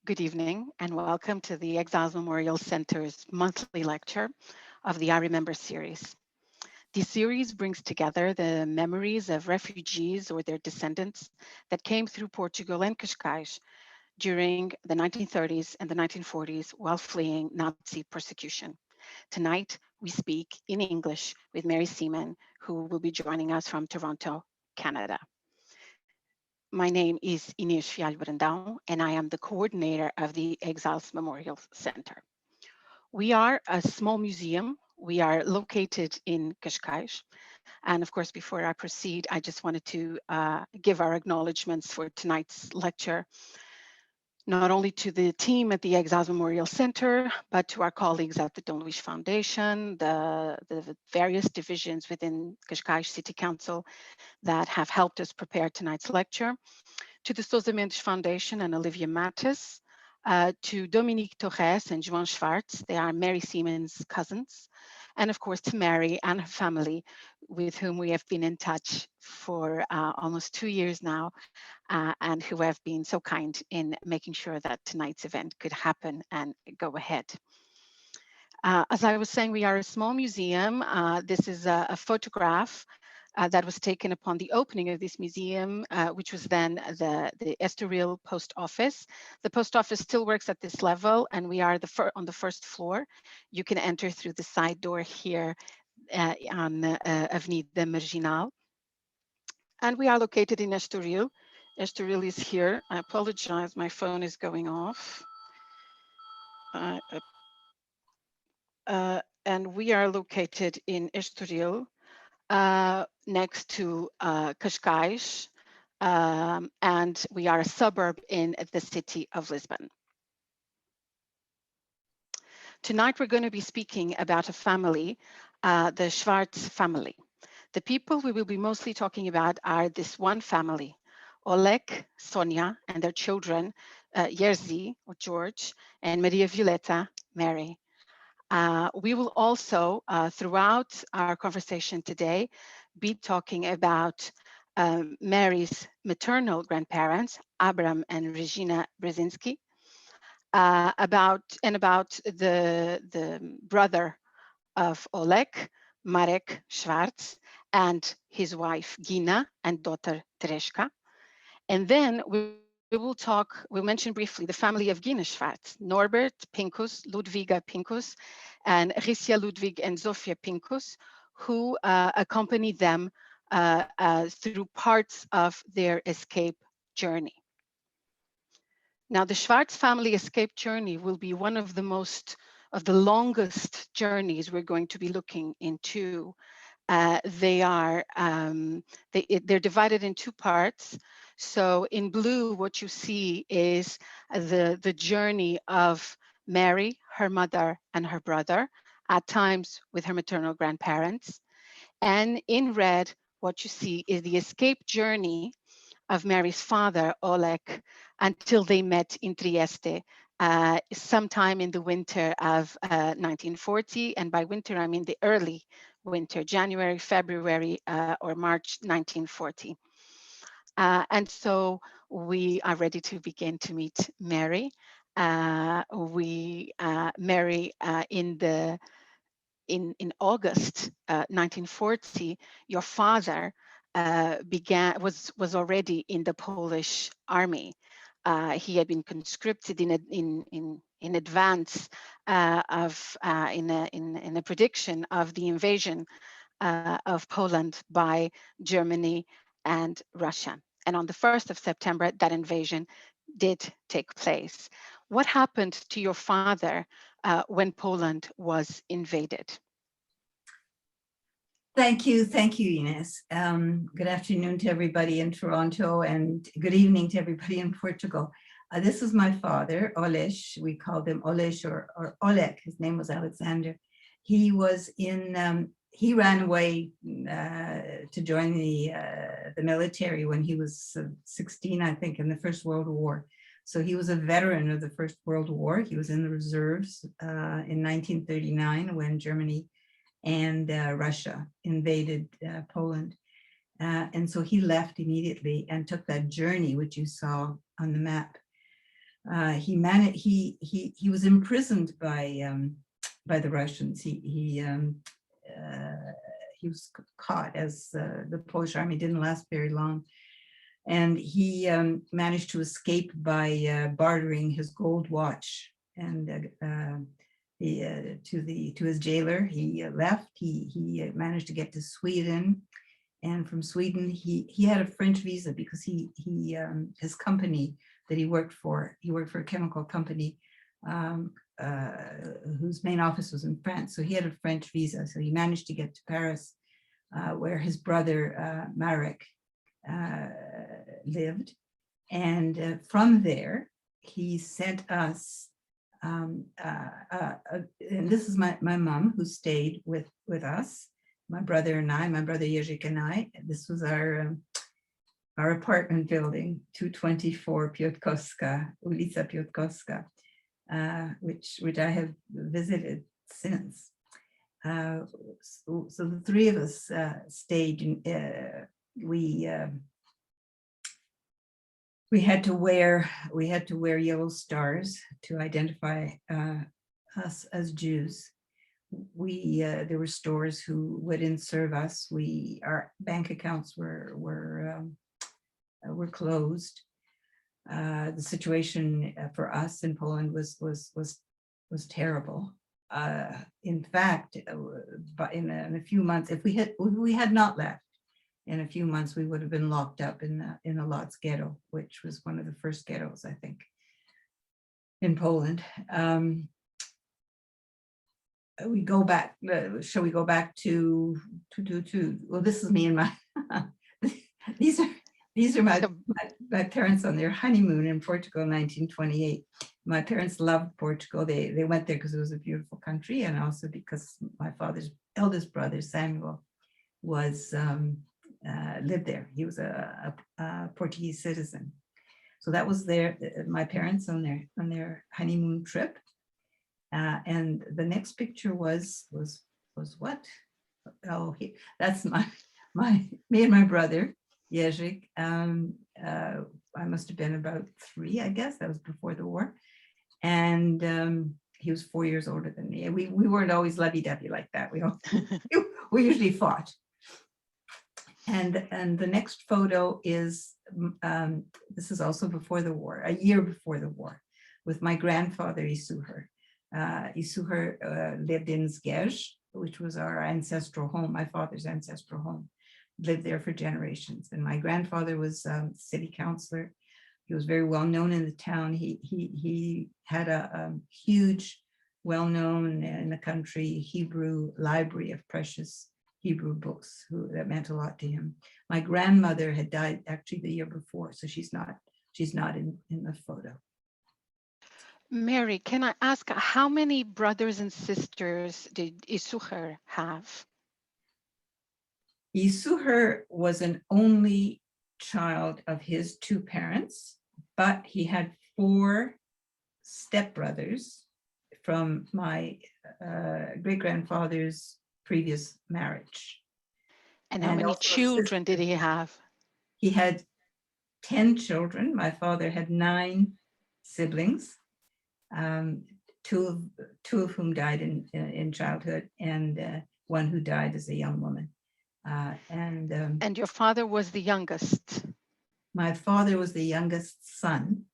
Good evening and welcome to the Exiles Memorial Center's monthly lecture of the I Remember series. The series brings together the memories of refugees or their descendants that came through Portugal and Cascais during the 1930s and the 1940s while fleeing Nazi persecution. Tonight, we speak in English with Mary Seeman, who will be joining us from Toronto, Canada. My name is Inês Fialho Brandão, and I am the coordinator of the Exiles Memorial Center. We are a small museum. We are located in Cascais. And of course, before I proceed, I just wanted to give our acknowledgements for tonight's lecture, not only to the team at the Exiles Memorial Center, but to our colleagues at the Dom Luís Foundation, the various divisions within Cascais City Council that have helped us prepare tonight's lecture, to the Sousa Mendes Foundation and Olivia Mattes, to Dominique Torres and Joan Schwartz, they are Mary Seeman's cousins, and of course to Mary and her family, with whom we have been in touch for almost 2 years now, and who have been so kind in making sure that tonight's event could happen and go ahead. As I was saying, we are a small museum. This is a photograph that was taken upon the opening of this museum, which was then the Estoril post office. The post office still works at this level, and we are on the first floor. You can enter through the side door here on Avenida Marginal. And we are located in Estoril. Estoril is here. I apologize, my phone is going off. And we are located in Estoril, next to Cascais, and we are a suburb in the city of Lisbon. Tonight, we're going to be speaking about a family, the Szwarc family. The people we will be mostly talking about are this one family, Oleg, Sonia, and their children, Jerzy, or George, and Maria Violetta, Mary. We will also, throughout our conversation today, be talking about Mary's maternal grandparents, Abram and Regina Brzezinski, about the brother of Oleg, Marek Szwarc, and his wife Gina and daughter Tereshka. And then we'll mention briefly the family of Gina Szwarc, Norbert Pinkus, Ludwiga Pinkus, and Risia Ludwig and Zofia Pinkus, who accompanied them through parts of their escape journey. Now, the Szwarc family escape journey will be one of the longest journeys we're going to be looking into. They're divided in two parts. So in blue, what you see is the journey of Mary, her mother, and her brother, at times with her maternal grandparents. And in red, what you see is the escape journey of Mary's father, Oleg, until they met in Trieste sometime in the winter of 1940. And by winter, I mean the early winter, January, February, or March 1940. And so we are ready to begin to meet Mary. Mary in August 1940, your father was already in the Polish army. He had been conscripted in advance in a prediction of the invasion of Poland by Germany and Russia. And on the 1st of September, that invasion did take place. What happened to your father when Poland was invaded? Thank you, Inês. Good afternoon to everybody in Toronto and good evening to everybody in Portugal. This is my father, Oleg. We called him Oleg or Oleg. His name was Alexander. He was he ran away to join the military when he was 16, I think, in the First World War. So he was a veteran of the First World War. He was in the reserves in 1939 when Germany and Russia invaded Poland. And so he left immediately and took that journey, which you saw on the map. He was imprisoned by the Russians. He was caught, as the Polish army didn't last very long, and he managed to escape by bartering his gold watch and to his jailer. He left. He managed to get to Sweden, and from Sweden he had a French visa because his company that he worked for a chemical company whose main office was in France. So he had a French visa. So he managed to get to Paris, where his brother Marek lived. And from there, he sent us, and this is my mom who stayed with us, my brother and I, my brother Jerzy and I. This was our apartment building, 224 Piotrkowska, ulica Piotrkowska, which I have visited since. So the three of us stayed. We had to wear yellow stars to identify us as Jews. There were stores who wouldn't serve us. Our bank accounts were closed. The situation for us in Poland was terrible. In fact, but in a few months, if we had not left, in a few months we would have been locked up in the Lodz ghetto, which was one of the first ghettos, I think, in Poland. We go back. Shall we go back to? Well, this is me and my. These are my parents on their honeymoon in Portugal in 1928. My parents loved Portugal. They went there because it was a beautiful country, and also because my father's eldest brother Samuel was lived there. He was a Portuguese citizen. So that was my parents on their honeymoon trip. And the next picture was what? Oh, that's me and my brother Jerzy. I must have been about 3, I guess. That was before the war, and he was 4 years older than me. We weren't always lovey-dovey like that. We usually fought. And the next photo is this is also before the war, a year before the war, with my grandfather Isuher. Isuher lived in Zgierz, which was our ancestral home, my father's ancestral home. Lived there for generations. And my grandfather was city councillor. He was very well known in the town. He had a huge, well known in the country Hebrew library of precious Hebrew books that meant a lot to him. My grandmother had died actually the year before, so she's not in the photo. Mary, can I ask, how many brothers and sisters did Isuher have? Isuher was an only child of his 2 parents, but he had 4 stepbrothers from my great-grandfather's previous marriage. And how many children did he have? He had 10 children. My father had 9 siblings, 2 of whom died in childhood, and 1 who died as a young woman. And your father was the youngest? My father was the youngest son.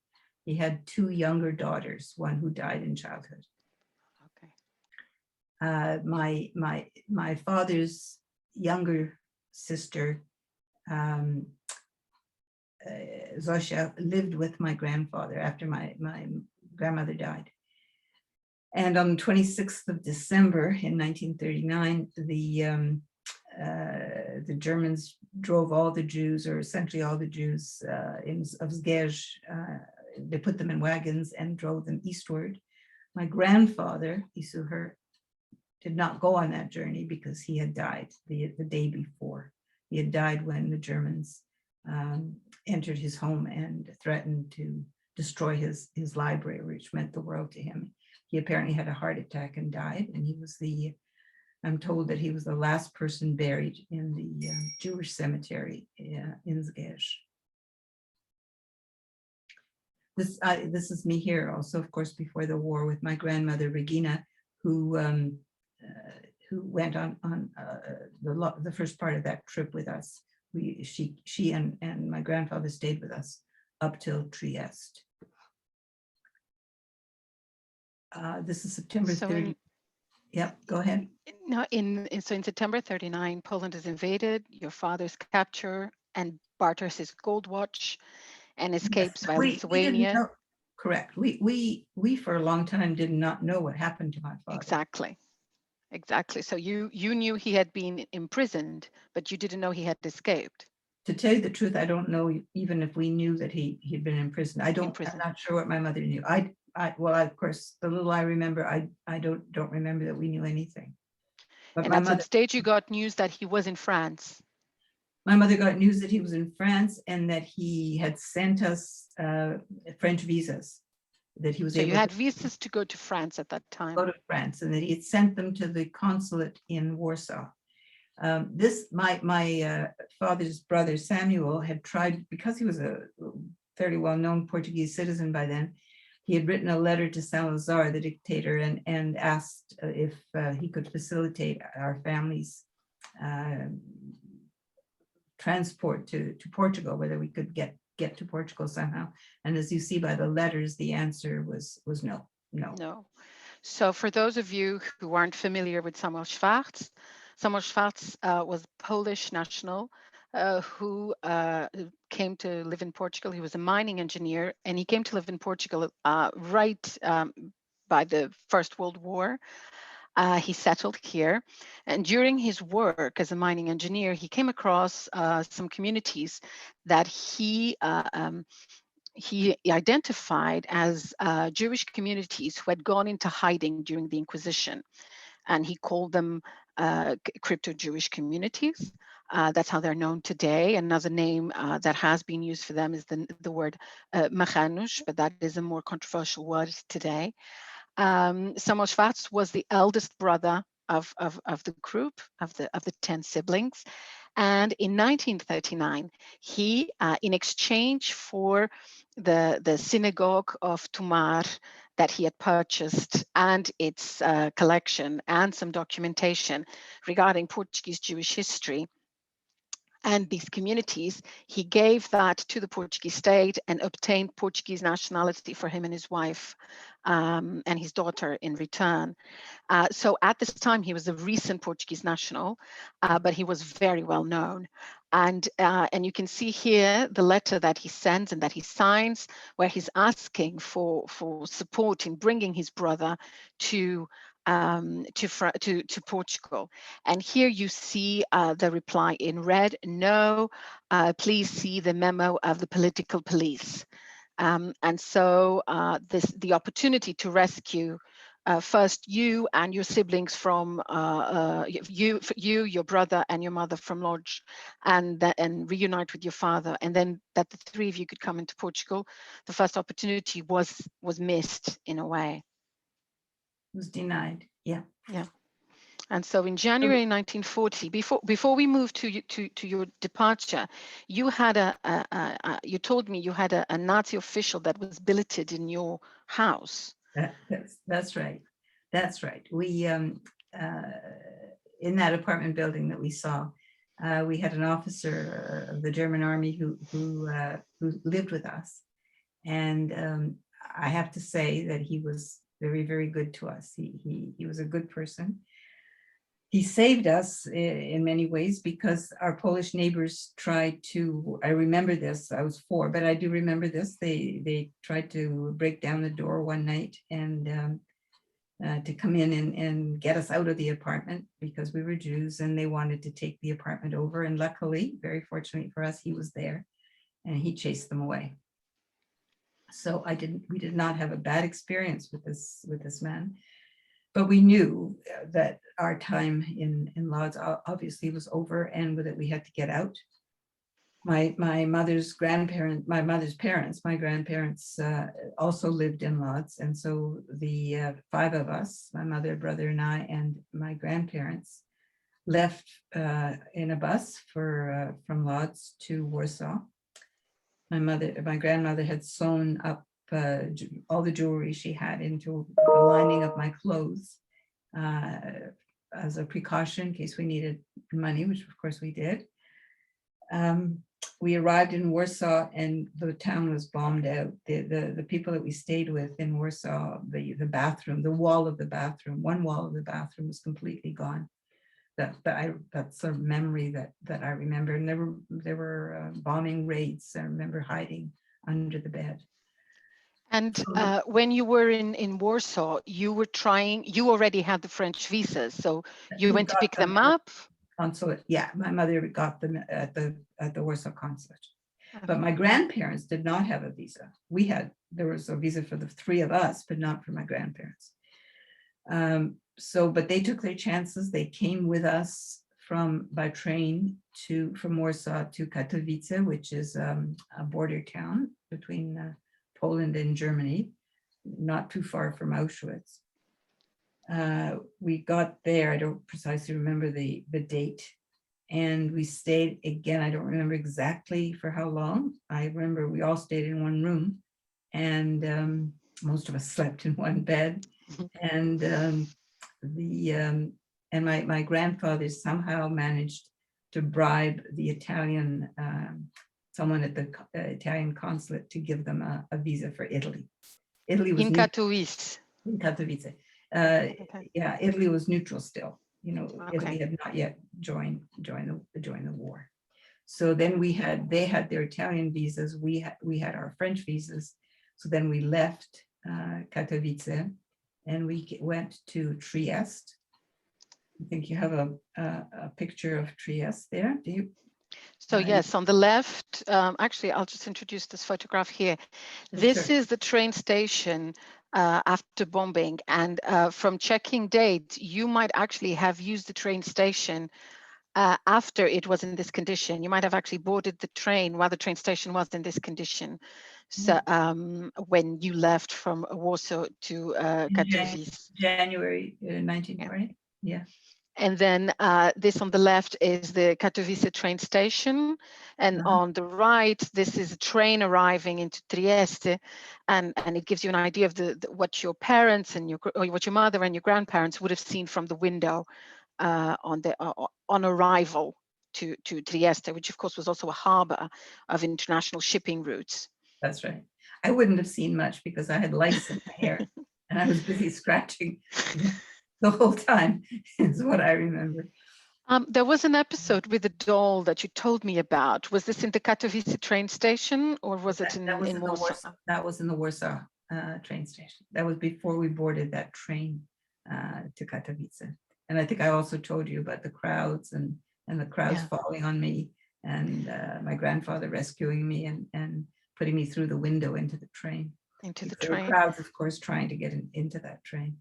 He had 2 younger daughters, 1 who died in childhood. Okay. My father's younger sister, Zosia, lived with my grandfather after my grandmother died. And on the 26th of December in 1939, the Germans drove all the Jews, or essentially all the Jews of Zgierz. They put them in wagons and drove them eastward. My grandfather, Isuher, did not go on that journey because he had died the day before. He had died when the Germans entered his home and threatened to destroy his library, which meant the world to him. He apparently had a heart attack and died, and he was I'm told that he was the last person buried in the Jewish cemetery in Zgierz. This is me here also, of course, before the war, with my grandmother Regina, who went on the first part of that trip with us. She and my grandfather stayed with us up till Trieste. This is September 30. Yep, go ahead. No, in September 39, Poland is invaded. Your father's capture and barters his gold watch and escapes via Lithuania. Correct. We for a long time did not know what happened to my father. Exactly. So you knew he had been imprisoned, but you didn't know he had escaped. To tell you the truth, I don't know even if we knew that he'd been in prison. I'm not sure what my mother knew. Of course, the little I remember, I don't remember that we knew anything. But and at some stage, you got news that he was in France. My mother got news that he was in France and that he had sent us French visas. That he was so you had visas to go to France at that time. Go to France, and that he had sent them to the consulate in Warsaw. My father's brother Samuel had tried, because he was a fairly well-known Portuguese citizen by then. He had written a letter to Salazar, the dictator, and asked if he could facilitate our family's transport to Portugal, whether we could get to Portugal somehow. And as you see by the letters, the answer was no. So for those of you who aren't familiar with Samuel Szwarc was a Polish national who came to live in Portugal. He was a mining engineer, and he came to live in Portugal right by the First World War. He settled here, and during his work as a mining engineer, he came across some communities that he identified as Jewish communities who had gone into hiding during the Inquisition, and he called them crypto-Jewish communities. That's how they're known today. Another name that has been used for them is the word Mechanush, but that is a more controversial word today. Samuel Szwarc was the eldest brother of the group, of the 10 siblings. And in 1939, he, in exchange for the synagogue of Tomar that he had purchased and its collection and some documentation regarding Portuguese Jewish history and these communities, he gave that to the Portuguese state and obtained Portuguese nationality for him and his wife and his daughter in return. So at this time, he was a recent Portuguese national, but he was very well known. And you can see here the letter that he sends and that he signs, where he's asking for support in bringing his brother to Portugal. And here you see the reply in red: no, please see the memo of the political police. And so the opportunity to rescue first you and your siblings from your brother and your mother from Lodz, and reunite with your father, and then that the three of you could come into Portugal. The first opportunity was missed in a way. Was denied. Yeah. And so in January 1940, before we moved to your departure, you had you told me you had a Nazi official that was billeted in your house. That's right. We in that apartment building that we saw, we had an officer of the German army who lived with us, and I have to say that he was very, very good to us. He was a good person. He saved us in many ways, because our Polish neighbors tried to, I remember this, I was 4, but I do remember this. They tried to break down the door one night and to come in and get us out of the apartment, because we were Jews, and they wanted to take the apartment over. And luckily, very fortunately for us, he was there and he chased them away. So we did not have a bad experience with this man. But we knew that our time in Lodz obviously was over, and that we had to get out. My mother's parents, my grandparents also lived in Lodz, and so the 5 of us, my mother, brother, and I, and my grandparents, left in a bus from Lodz to Warsaw. My grandmother had sewn up all the jewelry she had into the lining of my clothes as a precaution in case we needed money, which of course we did. We arrived in Warsaw and the town was bombed out. The people that we stayed with in Warsaw, the bathroom, the wall of the bathroom, one wall of the bathroom was completely gone. That's a memory that I remember. And there were bombing raids. I remember hiding under the bed. And when you were in Warsaw, you already had the French visas, so you went to pick them up? Consulate, yeah, my mother got them at the Warsaw consulate. But my grandparents did not have a visa. There was a visa for the three of us, but not for my grandparents. But they took their chances. They came with us by train from Warsaw to Katowice, which is a border town between Poland and Germany, not too far from Auschwitz. We got there, I don't precisely remember the date, and we stayed, again, I don't remember exactly for how long. I remember we all stayed in one room, and most of us slept in one bed. And my grandfather somehow managed to bribe the Italian, someone at the Italian consulate to give them a visa for Italy. Italy was in Katowice. In Katowice. Yeah, Italy was neutral still. Italy had not yet joined the war. So then they had their Italian visas. We had our French visas. So then we left Katowice and we went to Trieste. I think you have a picture of Trieste there. Do you? So yes, on the left, actually, I'll just introduce this photograph here. This is the train station after bombing, and from checking dates, you might actually have used the train station after it was in this condition. You might have actually boarded the train while the train station was in this condition. So when you left from Warsaw to Katowice. January 1940, yeah. And then this on the left is the Katowice train station. And on the right, this is a train arriving into Trieste. And it gives you an idea of what your parents and what your mother and your grandparents would have seen from the window on arrival to Trieste, which of course was also a harbor of international shipping routes. That's right. I wouldn't have seen much because I had lice in my hair and I was busy scratching the whole time, is what I remember. There was an episode with a doll that you told me about. Was this in the Katowice train station, or was it in Warsaw? That was in the Warsaw train station. That was before we boarded that train to Katowice. And I think I also told you about the crowds and the crowds falling on me, and my grandfather rescuing me and putting me through the window into the train. The crowds, of course, trying to get into that train.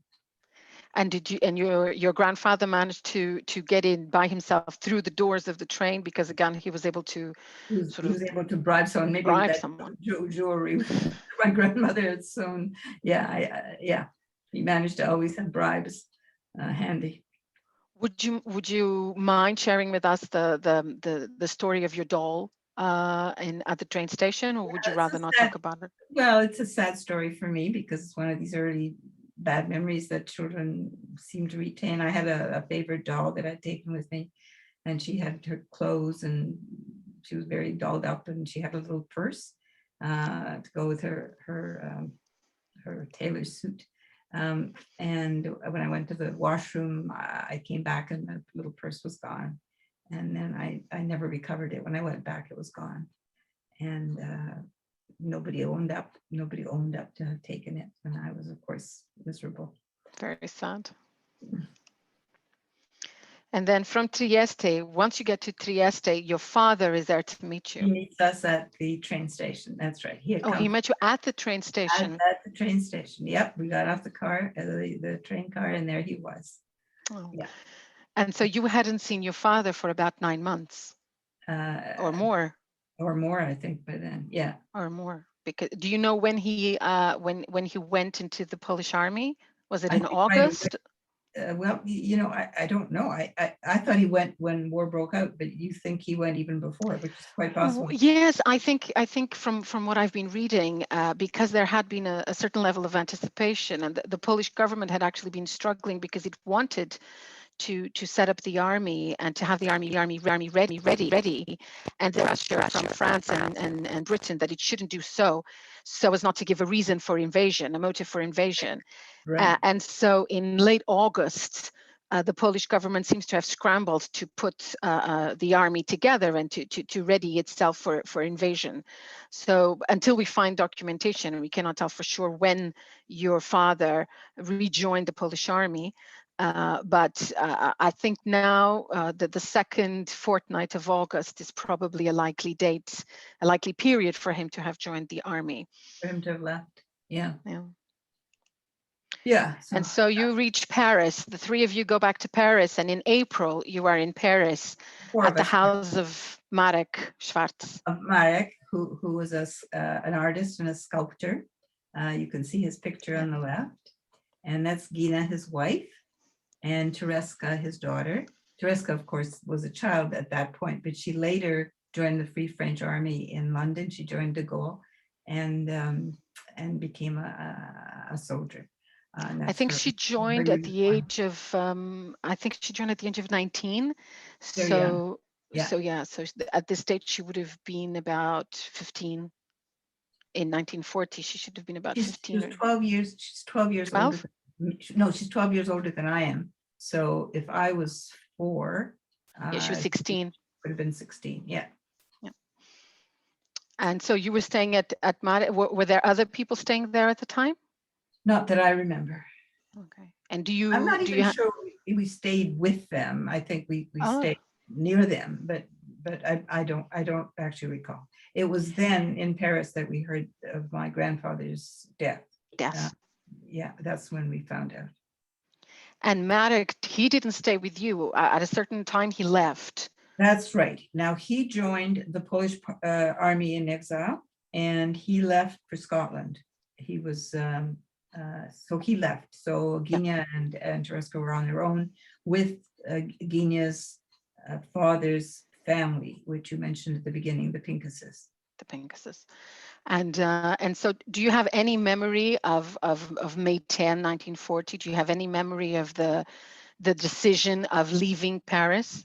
And your grandfather managed to get in by himself through the doors of the train, because again he was able to he was able to bribe someone, maybe bribe someone. Jewelry my grandmother had sewn. He managed to always have bribes handy. Would you mind sharing with us the story of your doll at the train station, or would you rather not talk about it? Well, it's a sad story for me because it's one of these early bad memories that children seem to retain. I had a favorite doll that I'd taken with me, and she had her clothes and she was very dolled up, and she had a little purse to go with her tailor suit. And when I went to the washroom, I came back and the little purse was gone. And then I never recovered it. When I went back, it was gone. And nobody owned up to have taken it. And I was, of course, miserable. Very sad. And then from Trieste, once you get to Trieste, your father is there to meet you. He meets us at the train station. That's right. He met you at the train station. At the train station. Yep. We got off the car, the train car, and there he was. Oh. Yeah. And so you hadn't seen your father for about 9 months, or more. Or more, I think, by then. Yeah. Or more. Because do you know when he went into the Polish army? Was it in August? Well, you know, I don't know. I thought he went when war broke out, but you think he went even before, which is quite possible. Yes, I think from what I've been reading, because there had been a certain level of anticipation, and the Polish government had actually been struggling because it wanted to set up the army and to have the army ready, and there was pressure from France and Britain that it shouldn't do so as not to give a reason for invasion, a motive for invasion. Right. And so in late August, the Polish government seems to have scrambled to put the army together and to ready itself for invasion. So until we find documentation, we cannot tell for sure when your father rejoined the Polish army. But I think now that the second fortnight of August is probably a likely date, a likely period for him to have joined the army. For him to have left. Yeah. Yeah. Yeah. And so you reach Paris, the three of you go back to Paris, and in April you are in Paris at the house of Marek Szwarc. Of Marek, who was an artist and a sculptor. You can see his picture on the left. And that's Gina, his wife, and Tereska, his daughter. Tereska, of course, was a child at that point, but she later joined the Free French Army in London. She joined de Gaulle and became a soldier. I think she joined at the age of, I think she joined at the age of 19. So, so at this stage, she would have been about 15. In 1940, she should have been about 15. She's 12 years, she's 12 years 12? older. No, she's 12 years older than I am. So if I was 4, yeah, she was 16. Would have been 16, yeah. And so you were staying at Marek. Were there other people staying there at the time? Not that I remember. Okay. And do you? I'm not even sure we stayed with them. I think we stayed near them, but I don't actually recall. It was then in Paris that we heard of my grandfather's death. Yeah, that's when we found out. And Marek, he didn't stay with you. At a certain time, he left. That's right. Now he joined the Polish army in exile, and he left for Scotland. He was so he left. So Gina and Tereska were on their own with Gina's father's family, which you mentioned at the beginning, the Pinkases. The Pinkases. And so do you have any memory of May 10, 1940? Do you have any memory of the decision of leaving Paris?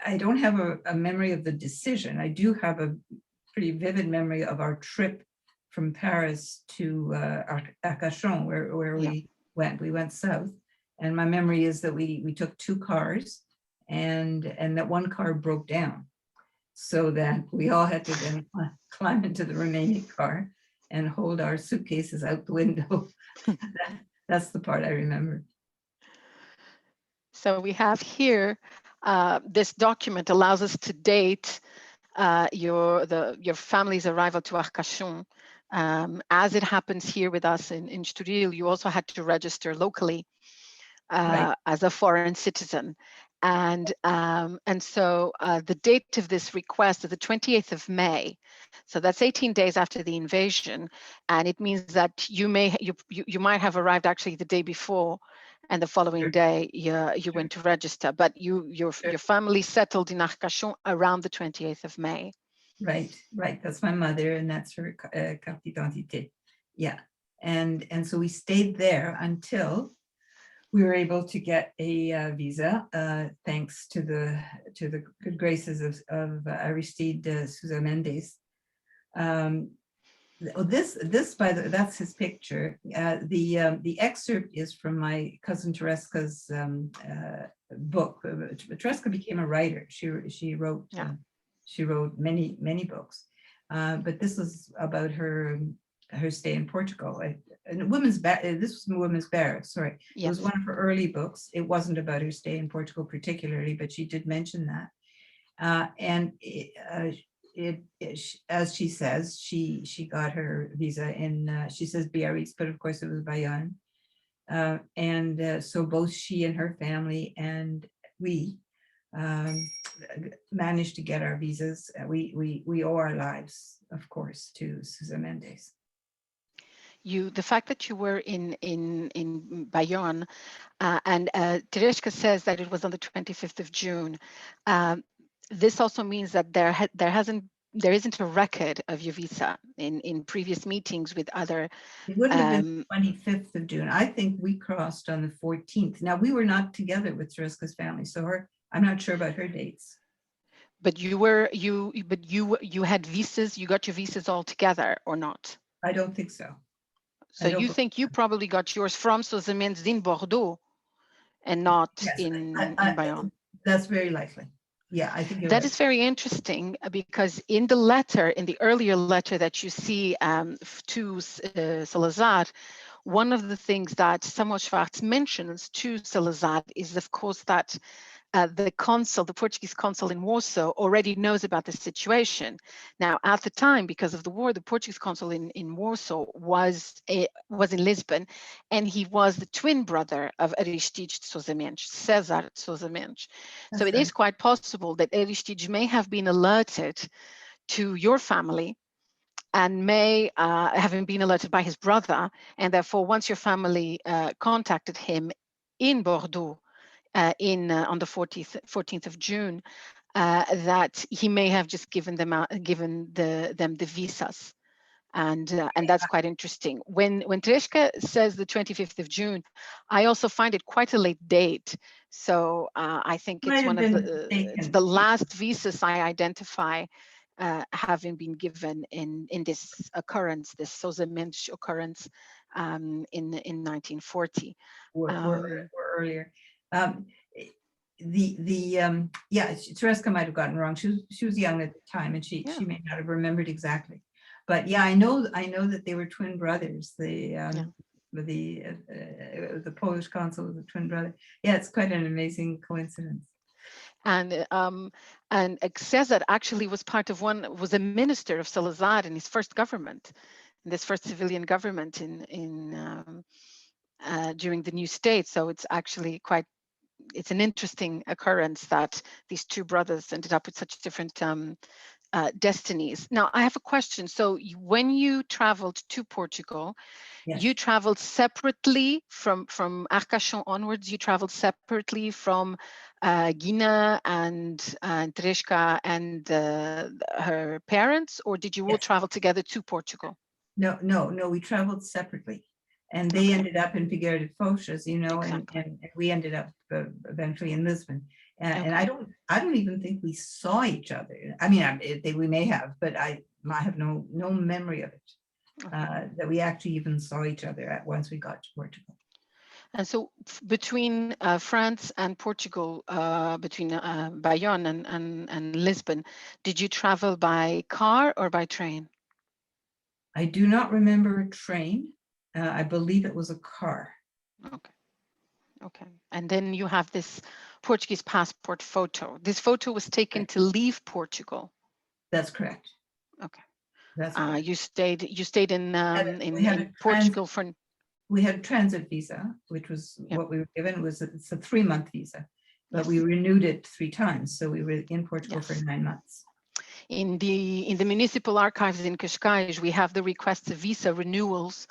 I don't have a memory of the decision. I do have a pretty vivid memory of our trip from Paris to Arcachon, where we went. We went south, and my memory is that we took 2 cars, and that one car broke down, so that we all had to then climb into the remaining car and hold our suitcases out the window. That's the part I remember. So we have here, this document allows us to date your family's arrival to Arcachon. As it happens here with us in Estoril, you also had to register locally as a foreign citizen. And so the date of this request is the 28th of May. So that's 18 days after the invasion. And it means that you might have arrived actually the day before, and the following day you went to register. But your family settled in Arcachon around the 28th of May. Right. That's my mother, and that's her carte d'identité. Yeah. And so we stayed there until we were able to get a visa, thanks to the good graces of Aristides de Sousa Mendes. That's his picture. The excerpt is from my cousin Tereska's book. Tereska became a writer. She wrote many books, but this is about her stay in Portugal. This was Women's Barracks, sorry. Yes. It was one of her early books. It wasn't about her stay in Portugal particularly, but she did mention that. And as she says, she got her visa in, she says Biarritz, but of course it was Bayonne. And so both she and her family and we managed to get our visas. We owe our lives, of course, to Sousa Mendes. the fact that you were in Bayonne, and Tereshka says that it was on the 25th of June. This also means that there isn't a record of your visa in previous meetings with other. It wouldn't have been 25th of June. I think we crossed on the 14th. Now, we were not together with Tereshka's family, so I'm not sure about her dates. But you had visas, you got your visas all together or not? I don't think so. So you think you probably got yours from Sousa Mendes in Bordeaux and not in Bayonne? That's very likely. Yeah, I think that is very interesting, because in the earlier letter that you see to Salazar, one of the things that Samuel Szwarc mentions to Salazar is, of course, that the Portuguese consul in Warsaw already knows about the situation. Now, at the time, because of the war, the Portuguese consul in Warsaw was in Lisbon, and he was the twin brother of Aristides de Sousa Mendes, César de Sousa Mendes. So it is quite possible that Aristides may have been alerted to your family, and may have been alerted by his brother, and therefore once your family contacted him in Bordeaux, on the 14th of June, that he may have just given them the visas, and that's quite interesting. When Tereshka says the 25th of June, I also find it quite a late date. So I think it's it's the last visas I identify having been given in this occurrence, this Sousa Mendes occurrence in 1940. Or earlier. Yeah, Tereshka might have gotten wrong. She was young at the time, and she may not have remembered exactly. But yeah, I know that they were twin brothers. The Polish consul was a twin brother. Yeah, it's quite an amazing coincidence. And César actually was was a minister of Salazar in his first government, in this first civilian government during the new state. So it's actually it's an interesting occurrence that these two brothers ended up with such different destinies. Now, I have a question. So when you traveled to Portugal, you traveled separately from Arcachon onwards. You traveled separately from Gina and Tereshka and her parents, or did you all travel together to Portugal? No, we traveled separately. And they ended up in Figueira de Foz, as you know, and we ended up eventually in Lisbon. And I don't even think we saw each other. I mean, we may have, but I have no memory of it, that we actually even saw each other once we got to Portugal. And so between France and Portugal, between Bayonne and Lisbon, did you travel by car or by train? I do not remember a train. I believe it was a car. Okay. And then you have this Portuguese passport photo. This photo was taken to leave Portugal. That's correct. Okay. That's correct. You stayed in Portugal for. We had a transit visa, which was what we were given. It's a 3-month visa, but we renewed it 3 times. So we were in Portugal for 9 months. In the municipal archives in Cascais, we have the requests of visa renewals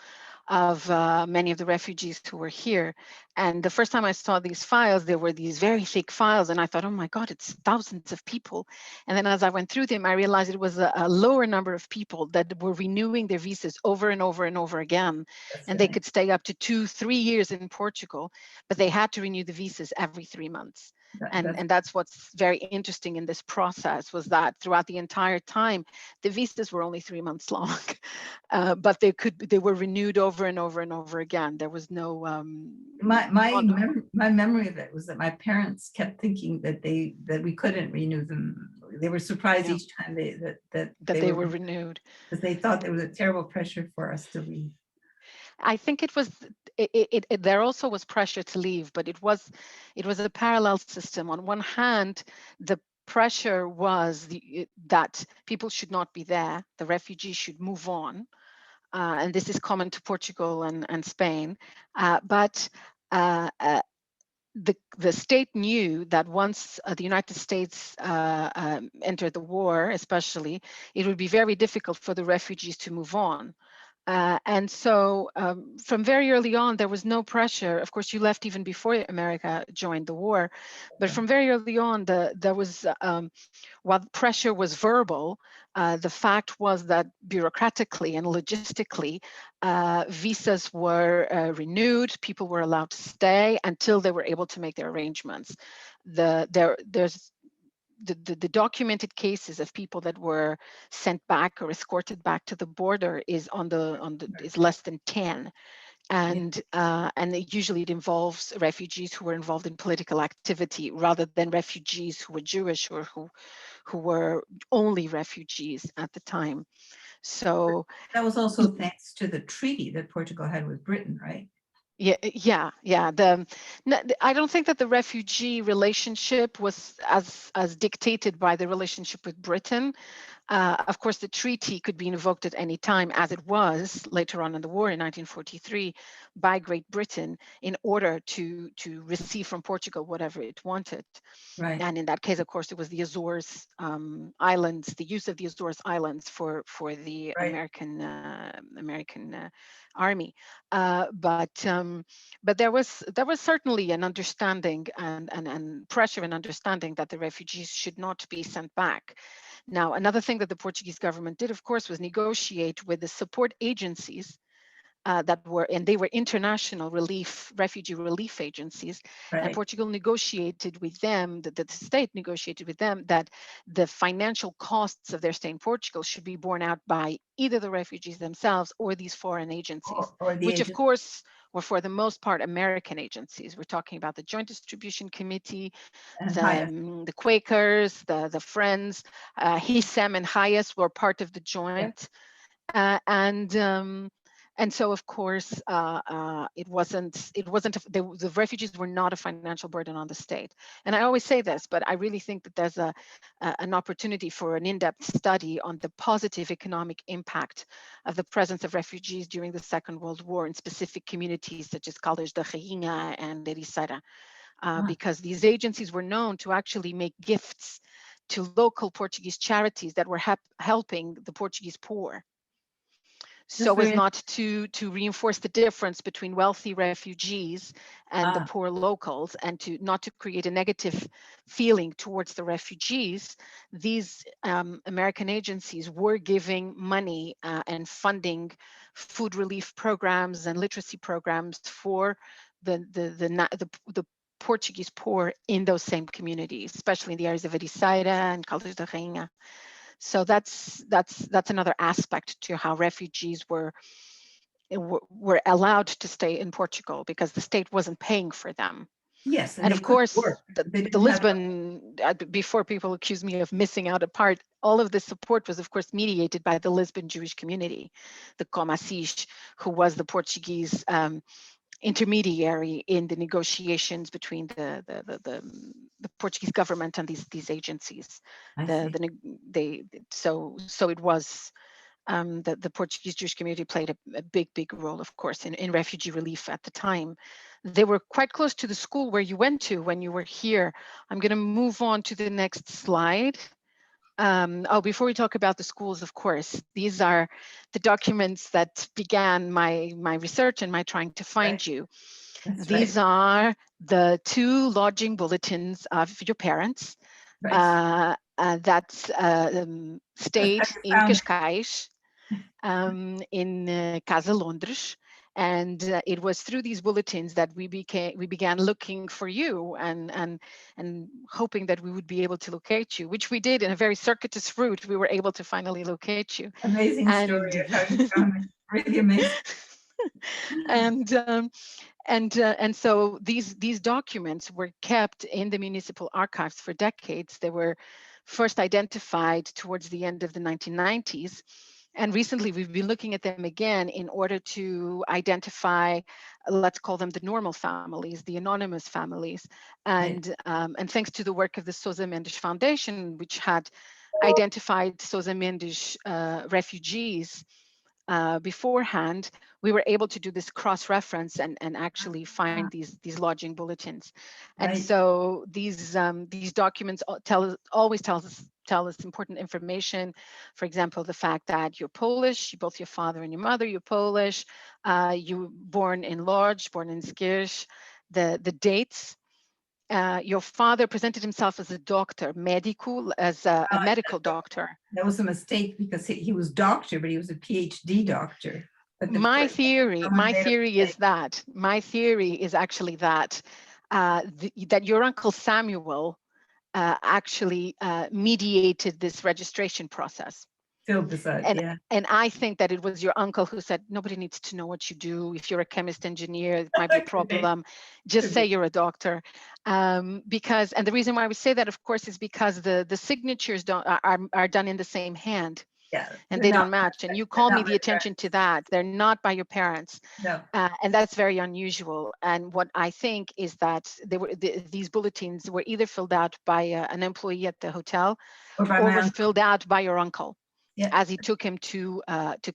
of many of the refugees who were here. And the first time I saw these files, there were these very thick files, and I thought, oh my God, it's thousands of people. And then as I went through them, I realized it was a lower number of people that were renewing their visas over and over and over again. And they could stay up to 2-3 years in Portugal, but they had to renew the visas every 3 months. And that's what's very interesting in this process, was that throughout the entire time, the visas were only 3 months long, but they were renewed over and over and over again. There was no. My memory of it was that my parents kept thinking that we couldn't renew them. They were surprised each time that they were renewed, because they thought there was a terrible pressure for us to leave. I think there also was pressure to leave, but it was a parallel system. On one hand, the pressure was that people should not be there, the refugees should move on, and this is common to Portugal and Spain. But the state knew that once the United States entered the war, especially, it would be very difficult for the refugees to move on. And so from very early on, there was no pressure. Of course, you left even before America joined the war, but from very early on, there was, while pressure was verbal, the fact was that bureaucratically and logistically, visas were renewed, people were allowed to stay until they were able to make their arrangements. There's the documented cases of people that were sent back or escorted back to the border is is less than 10, and usually it involves refugees who were involved in political activity rather than refugees who were Jewish or who were only refugees at the time. So that was also thanks to the treaty that Portugal had with Britain, right? Yeah. I don't think that the refugee relationship was as dictated by the relationship with Britain. Of course, the treaty could be invoked at any time, as it was later on in the war in 1943 by Great Britain in order to receive from Portugal whatever it wanted. Right. And in that case, of course, it was the Azores Islands, the use of the Azores Islands for the American army. But there was certainly an understanding and pressure and understanding that the refugees should not be sent back. Now, another thing that the Portuguese government did, of course, was negotiate with the support agencies they were international refugee relief agencies, and Portugal negotiated with them, the state negotiated with them that the financial costs of their stay in Portugal should be borne out by either the refugees themselves or these foreign agencies, which of course were for the most part American agencies. We're talking about the Joint Distribution Committee, the Quakers, the Friends, HISEM and HIAS were part of the Joint, and so, of course, the refugees were not a financial burden on the state. And I always say this, but I really think that there's an opportunity for an in-depth study on the positive economic impact of the presence of refugees during the Second World War in specific communities such as Caldas da Rainha and Ericeira, because these agencies were known to actually make gifts to local Portuguese charities that were helping the Portuguese poor, so as not to reinforce the difference between wealthy refugees and the poor locals, and not to create a negative feeling towards the refugees. These American agencies were giving money and funding food relief programs and literacy programs for the Portuguese poor in those same communities, especially in the areas of Ericeira and Caldas da Rainha. So that's another aspect to how refugees were allowed to stay in Portugal because the state wasn't paying for them. Yes, and of course, the Lisbon, before people accuse me of missing out a part, all of this support was, of course, mediated by the Lisbon Jewish community, the Comacis, who was the Portuguese intermediary in the negotiations between the Portuguese government and these agencies. So it was the Portuguese Jewish community played a big role, of course, in refugee relief at the time. They were quite close to the school where you went to when you were here. I'm going to move on to the next slide. Before we talk about the schools, of course, these are the documents that began my research and my trying to find you. These are the 2 lodging bulletins of your parents that stayed in Cascais, in Casa Londres. And it was through these bulletins that we began looking for you and hoping that we would be able to locate you, which we did in a very circuitous route. We were able to finally locate you. Amazing story of how you found me. Really amazing. And so these documents were kept in the municipal archives for decades. They were first identified towards the end of the 1990s. And recently, we've been looking at them again in order to identify, let's call them the normal families, the anonymous families. And thanks to the work of the Sousa Mendes Foundation, which had identified Sousa Mendes refugees beforehand, we were able to do this cross-reference and actually find these lodging bulletins. And Right. so these documents always tell us important information. For example, the fact that you're Polish, both your father and your mother, you're Polish, you were born in Lodz, born in Skirch, the dates. Your father presented himself as a doctor, medico, as a medical doctor. That was a mistake because he was doctor, but he was a PhD doctor. But My theory is actually that that your uncle Samuel actually mediated this registration process. filled this out, yeah. And I think that it was your uncle who said, nobody needs to know what you do. If you're a chemist engineer, it might be a problem. Just say you're a doctor. Because, and the reason why we say that, of course, is because the signatures are done in the same hand. Yeah, And they don't match. And you call me the attention to that. They're not by your parents. No. And that's very unusual. And what I think is that these bulletins were either filled out by an employee at the hotel or were filled out by your uncle. Yeah. As he took him to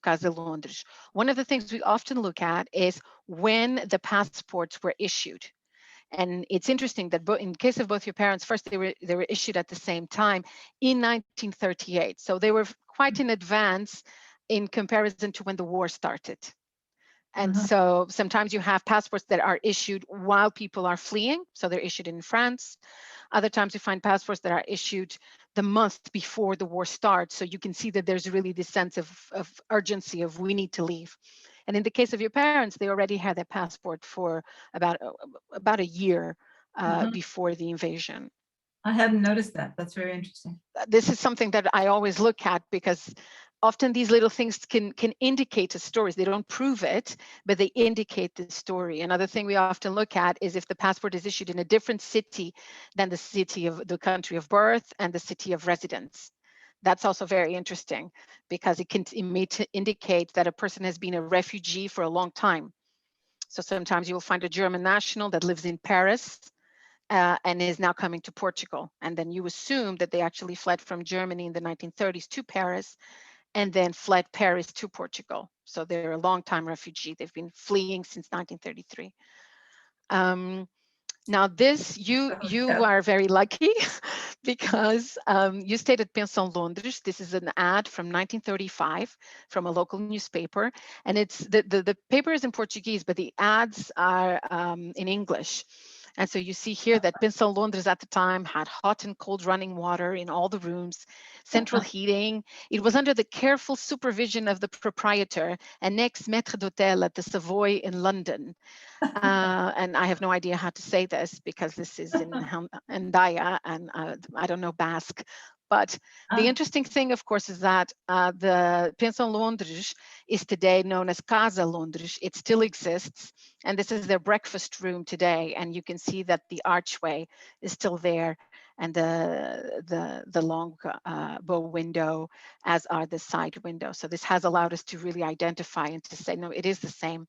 Casa Londres. One of the things we often look at is when the passports were issued. And it's interesting that in case of both your parents, first they were issued at the same time in 1938. So they were quite in advance in comparison to when the war started. And so sometimes you have passports that are issued while people are fleeing. So they're issued in France. Other times you find passports that are issued the month before the war starts. So you can see that there's really this sense of urgency of we need to leave. And in the case of your parents, they already had their passport for about a year before the invasion. I hadn't noticed that. That's very interesting. This is something that I always look at because often these little things can indicate the stories. They don't prove it, but they indicate the story. Another thing we often look at is if the passport is issued in a different city than the city of the country of birth and the city of residence. That's also very interesting because it may indicate that a person has been a refugee for a long time. So sometimes you will find a German national that lives in Paris and is now coming to Portugal. And then you assume that they actually fled from Germany in the 1930s to Paris and then fled Paris to Portugal. So they're a long-time refugee. They've been fleeing since 1933. Now this, you are very lucky because you stayed at Pensão Londres. This is an ad from 1935 from a local newspaper. And it's the paper is in Portuguese, but the ads are in English. And so you see here that Pensão Londres at the time had hot and cold running water in all the rooms, central heating. It was under the careful supervision of the proprietor and ex-maître d'hôtel at the Savoy in London. And I have no idea how to say this because this is in Ndaya and I don't know Basque. But the interesting thing, of course, is that the Pensão Londres is today known as Casa Londres. It still exists. And this is their breakfast room today. And you can see that the archway is still there and the long bow window, as are the side windows. So this has allowed us to really identify and to say, no, it is the same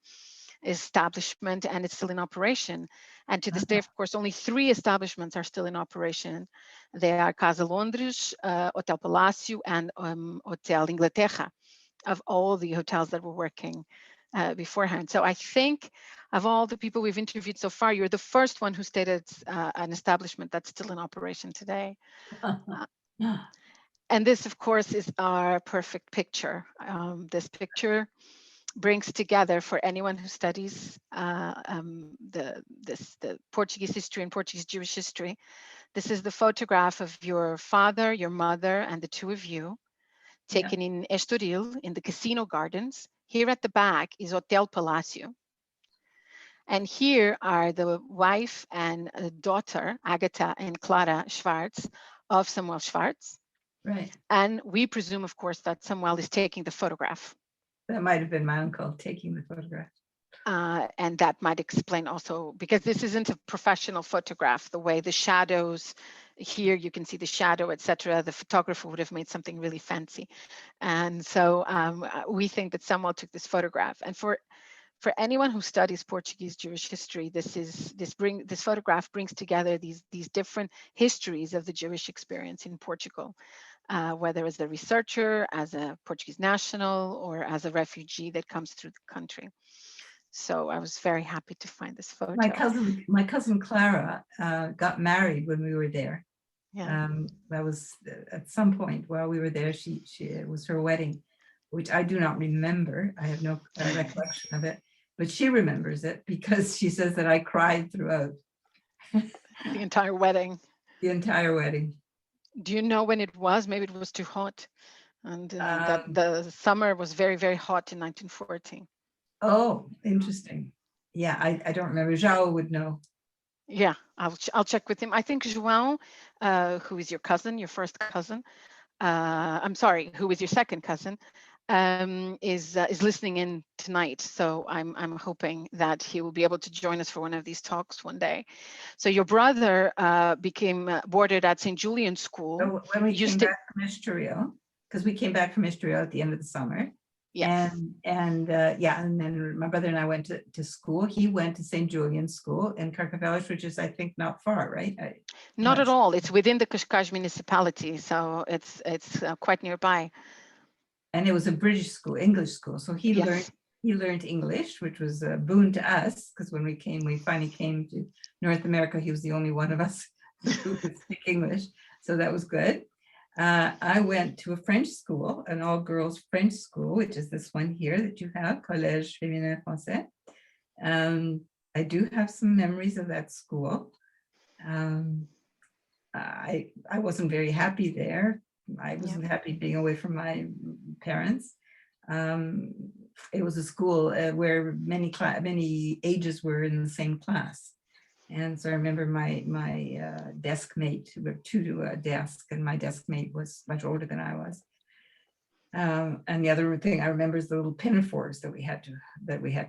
establishment and it's still in operation. And to this day, of course, only 3 establishments are still in operation. They are Casa Londres, Hotel Palácio, and Hotel Inglaterra, of all the hotels that were working beforehand. So I think of all the people we've interviewed so far, you're the first one who stayed at an establishment that's still in operation today. And this, of course, is our perfect picture. This picture brings together, for anyone who studies the Portuguese history and Portuguese Jewish history, this is the photograph of your father, your mother, and the 2 of you, taken in Estoril, in the casino gardens. Here at the back is Hotel Palácio. And here are the wife and daughter, Agatha and Clara Schwarz, of Samuel Schwarz. Right. And we presume, of course, that Samuel is taking the photograph. That might have been my uncle taking the photograph. And that might explain also, because this isn't a professional photograph, the way the shadows, here you can see the shadow, etc. The photographer would have made something really fancy. And so we think that Samuel took this photograph. And for anyone who studies Portuguese Jewish history, this photograph brings together these different histories of the Jewish experience in Portugal. whether as a researcher, as a Portuguese national, or as a refugee that comes through the country. So I was very happy to find this photo. My cousin Clara got married when we were there. Yeah. That was at some point while we were there. It was her wedding, which I do not remember. I have no recollection of it, but she remembers it because she says that I cried throughout The entire wedding. the entire wedding. Do you know when it was? Maybe it was too hot, and that the summer was very, very hot in 1914. Oh, interesting. Yeah, I don't remember. João would know. Yeah, I'll check with him. I think João, who is your cousin, your first cousin, I'm sorry, who is your second cousin, is listening in tonight. So I'm hoping that he will be able to join us for one of these talks one day. So your brother became boarded at St. Julian's School. So when we came back from Estoril, because we came back from Estoril at the end of the summer. Yes. And then my brother and I went to school. He went to St. Julian's School in Carcavelos, which is, I think, not far, right? Not at all. It's within the Cascais municipality, so it's quite nearby. And it was a British school, English school. So he learned English, which was a boon to us, because when we finally came to North America, he was the only one of us who could speak English. So that was good. I went to a French school, an all-girls French school, which is this one here that you have, Collège Féminin Français. I do have some memories of that school. I wasn't very happy there. I wasn't happy being away from my parents. It was a school where many ages were in the same class. And so I remember my desk mate, we were two to a desk, and my desk mate was much older than I was. And the other thing I remember is the little pinafores that we had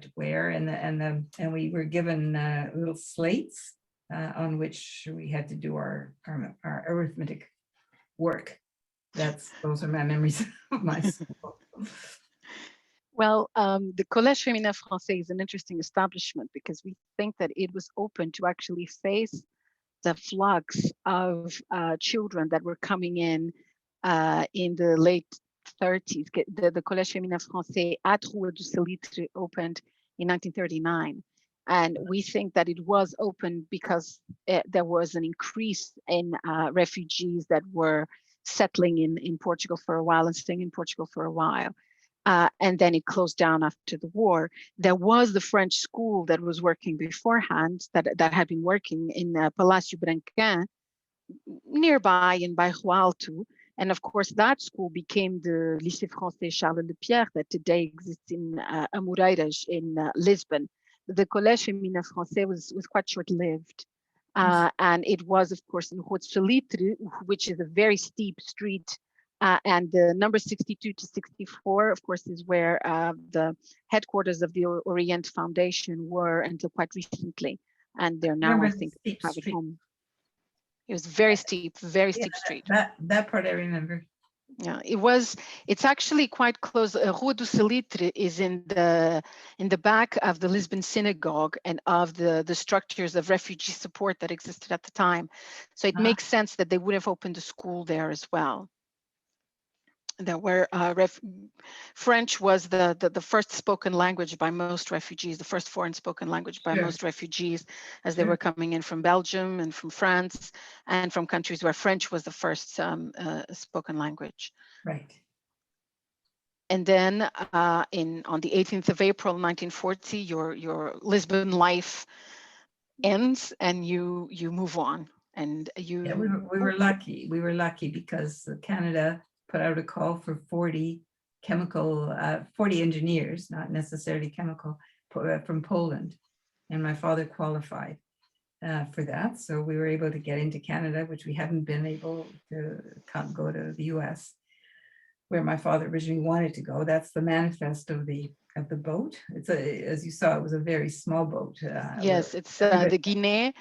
to wear, and we were given little slates on which we had to do our arithmetic work. Those are my memories of my school. Well, the Collège Féminin Français is an interesting establishment because we think that it was open to actually face the flux of children that were coming in the late 30s. The Collège Féminin Français at Rua do Salitre opened in 1939. And we think that it was open because there was an increase in refugees that were settling in Portugal for a while and staying in Portugal for a while. And then it closed down after the war. There was the French school that was working beforehand, that had been working in Palácio Branquin, nearby in Bairro Alto. And of course, that school became the Lycée Français Charles Lepierre that today exists in Amoreiras in Lisbon. The Collège Féminin Français was quite short-lived. And it was, of course, in Rua do Salitre, which is a very steep street. And the number 62 to 64, of course, is where the headquarters of the Orient Foundation were until quite recently. And they're now, I think, have a home. It was very steep street. That part I remember. Yeah, it's actually quite close. Rua do Salitre is in the back of the Lisbon synagogue and of the structures of refugee support that existed at the time. So it makes sense that they would have opened a school there as well. There were French was the first spoken language by most refugees, the first foreign spoken language by most refugees as they were coming in from Belgium and from France and from countries where French was the first spoken language. Right. And then on the 18th of April, 1940, your Lisbon life ends and you move on. And you. Yeah, we were lucky. We were lucky because Canada put out a call for 40 engineers, not necessarily chemical, from Poland. And my father qualified for that. So we were able to get into Canada, which we hadn't been able to go to the US, where my father originally wanted to go. That's the manifest of the boat. As you saw, it was a very small boat. Yes, it's the Guinée.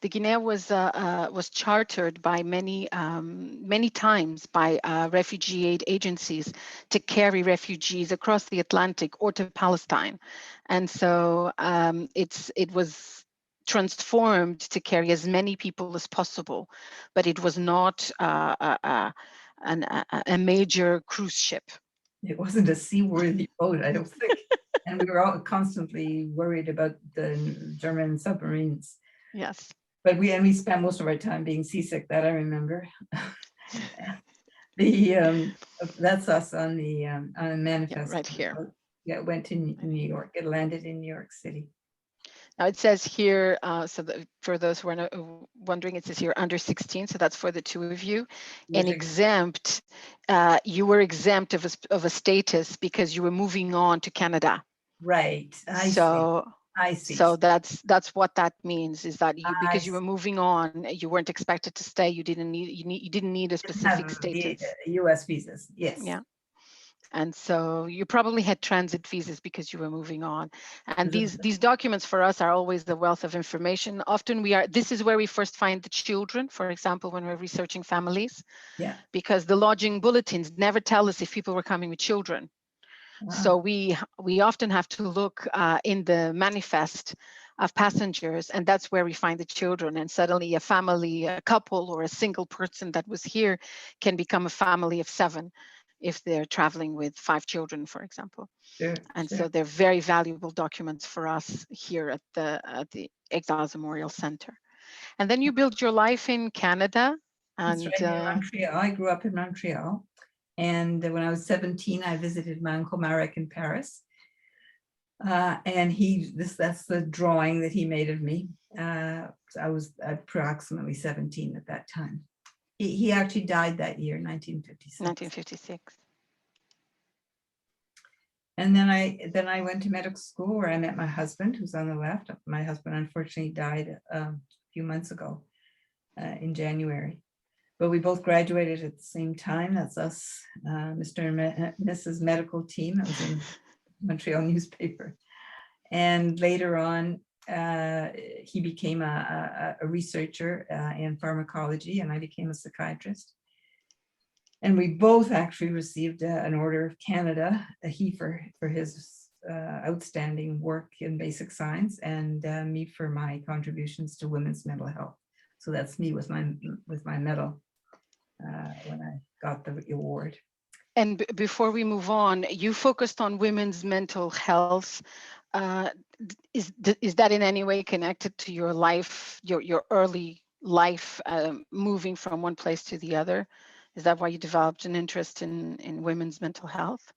The Guinée was chartered by many times by refugee aid agencies to carry refugees across the Atlantic or to Palestine, and so it was transformed to carry as many people as possible, but it was not a major cruise ship. It wasn't a seaworthy boat, I don't think. And we were all constantly worried about the German submarines. Yes. But we spent most of our time being seasick, that I remember. That's us on the manifest. Yeah, right here. Yeah, it went to New York. It landed in New York City. Now it says here, so that for those who are wondering, it says here under 16, so that's for the two of you. And exempt, you were exempt of a status because you were moving on to Canada. Right. I see. So that's what that means, is that because you were moving on, you weren't expected to stay. You didn't need a specific status. The U.S. visas. Yes. Yeah. And so you probably had transit visas because you were moving on. And these documents for us are always the wealth of information. Often this is where we first find the children, for example, when we're researching families. Yeah. Because the lodging bulletins never tell us if people were coming with children. Wow. So we often have to look in the manifest of passengers, and that's where we find the children. And suddenly a family, a couple, or a single person that was here can become a family of 7 if they're traveling with 5 children, for example. Sure, and so they're very valuable documents for us here at the Exiles Memorial Center. And then you build your life in Canada. And that's right, in Montreal. I grew up in Montreal. And when I was 17, I visited my Uncle Marek in Paris. And that's the drawing that he made of me. I was approximately 17 at that time. He actually died that year, 1956. 1956. And then I went to medical school where I met my husband, who's on the left. My husband unfortunately died a few months ago in January. But we both graduated at the same time. That's us, Mr. and Mrs. Medical Team. It was in Montreal newspaper. And later on, he became a researcher in pharmacology, and I became a psychiatrist. And we both actually received an Order of Canada, he for his outstanding work in basic science, and me for my contributions to women's mental health. So that's me with my medal when I got the award. And before we move on, you focused on women's mental health. Is that in any way connected to your life, your early life, moving from one place to the other? Is that why you developed an interest in women's mental health?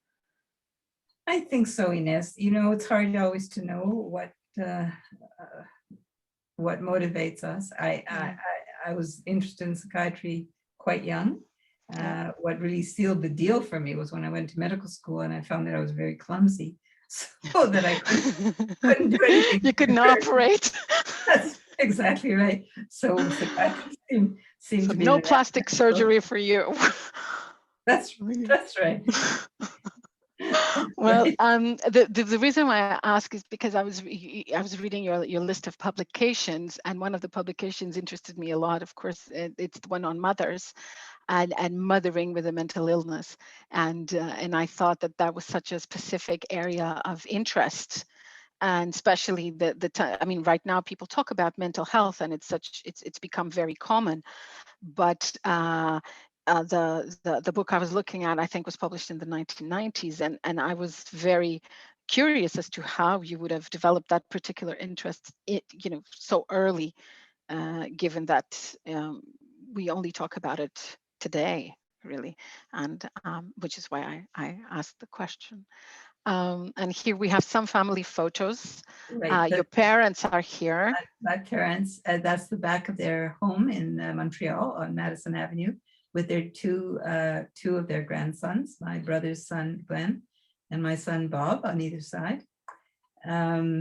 I think so, Inês. You know, it's hard always to know what motivates us. I was interested in psychiatry quite young. What really sealed the deal for me was when I went to medical school and I found that I was very clumsy, so that I couldn't do anything. You couldn't operate. That's exactly right. So psychiatry seemed to be no plastic surgery for you. That's right. Well, the reason why I ask is because I was reading your list of publications, and one of the publications interested me a lot. Of course, it's the one on mothers and mothering with a mental illness, and I thought that was such a specific area of interest, and especially I mean, right now people talk about mental health, and it's become very common, but the book I was looking at, I think, was published in the 1990s, and I was very curious as to how you would have developed that particular interest, so early, given that we only talk about it today, really, and which is why I asked the question. And here we have some family photos. Right. Your parents are here. My parents, that's the back of their home in Montreal on Madison Avenue, with their two of their grandsons, my brother's son, Glenn, and my son, Bob, on either side. I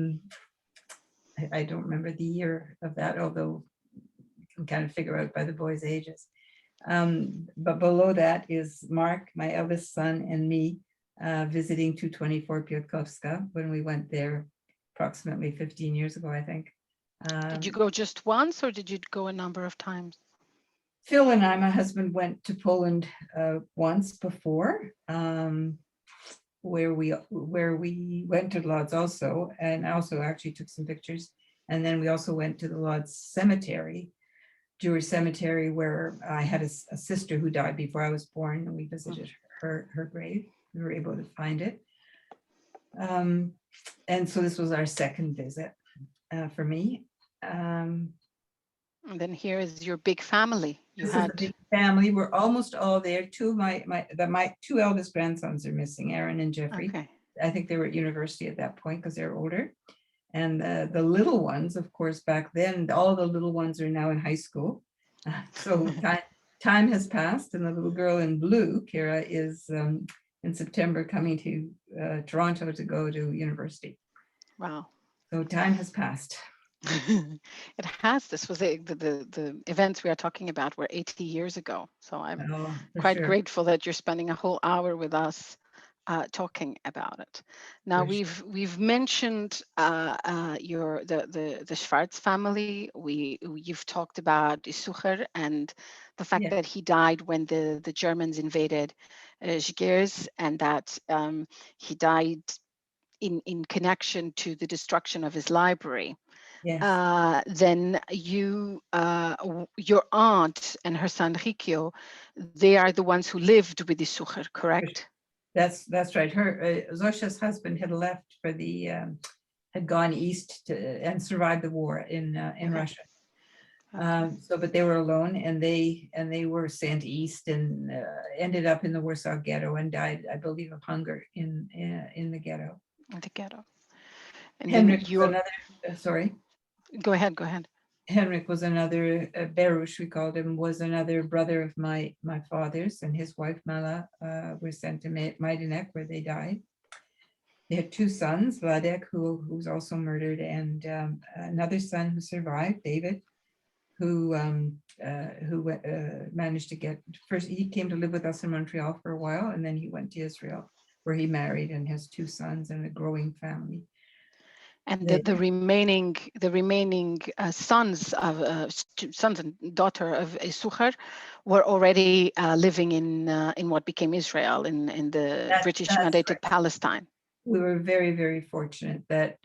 don't remember the year of that, although you can kind of figure out by the boys' ages. But below that is Mark, my eldest son, and me visiting 224 Piotrkowska when we went there approximately 15 years ago, I think. Did you go just once, or did you go a number of times? Phil and I, my husband, went to Poland once before, where we went to Lodz also, and also actually took some pictures. And then we also went to the Lodz cemetery, Jewish cemetery where I had a sister who died before I was born, and we visited her grave. We were able to find it. And so this was our second visit for me. And then here is your big family. You This had is a big family. We're almost all there. Two of my two eldest grandsons are missing, Aaron and Jeffrey. okay. I think they were at university at that point because they're older. And the little ones, of course, back then, all the little ones are now in high school. So time has passed, and the little girl in blue, Kira, is in September coming to Toronto to go to university. Wow. So time has passed. It has. This was the events we are talking about were 80 years ago. So I'm quite grateful that you're spending a whole hour with us talking about it. Now we've mentioned the Szwarc family. You've talked about Isucher and the fact that he died when the Germans invaded Gers, and that he died in connection to the destruction of his library. Yes. Then your aunt and her son Riccio, they are the ones who lived with Isucher, correct? That's right. Her Zosha's husband had left for had gone east and survived the war in Russia. But they were alone, and they were sent east and ended up in the Warsaw Ghetto and died, I believe, of hunger in the ghetto. In the ghetto. And Henrik then was another. Sorry. Go ahead. Henrik was another, Berush, we called him, was another brother of my father's, and his wife Mala were sent to Majdanek, where they died. They had two sons, Vladek, who was also murdered, and another son who survived, David, who managed to get, first he came to live with us in Montreal for a while, and then he went to Israel, where he married and has two sons and a growing family. And the remaining sons and daughter of Isucher were already living in what became Israel, in the British mandated Palestine. We were very, very fortunate that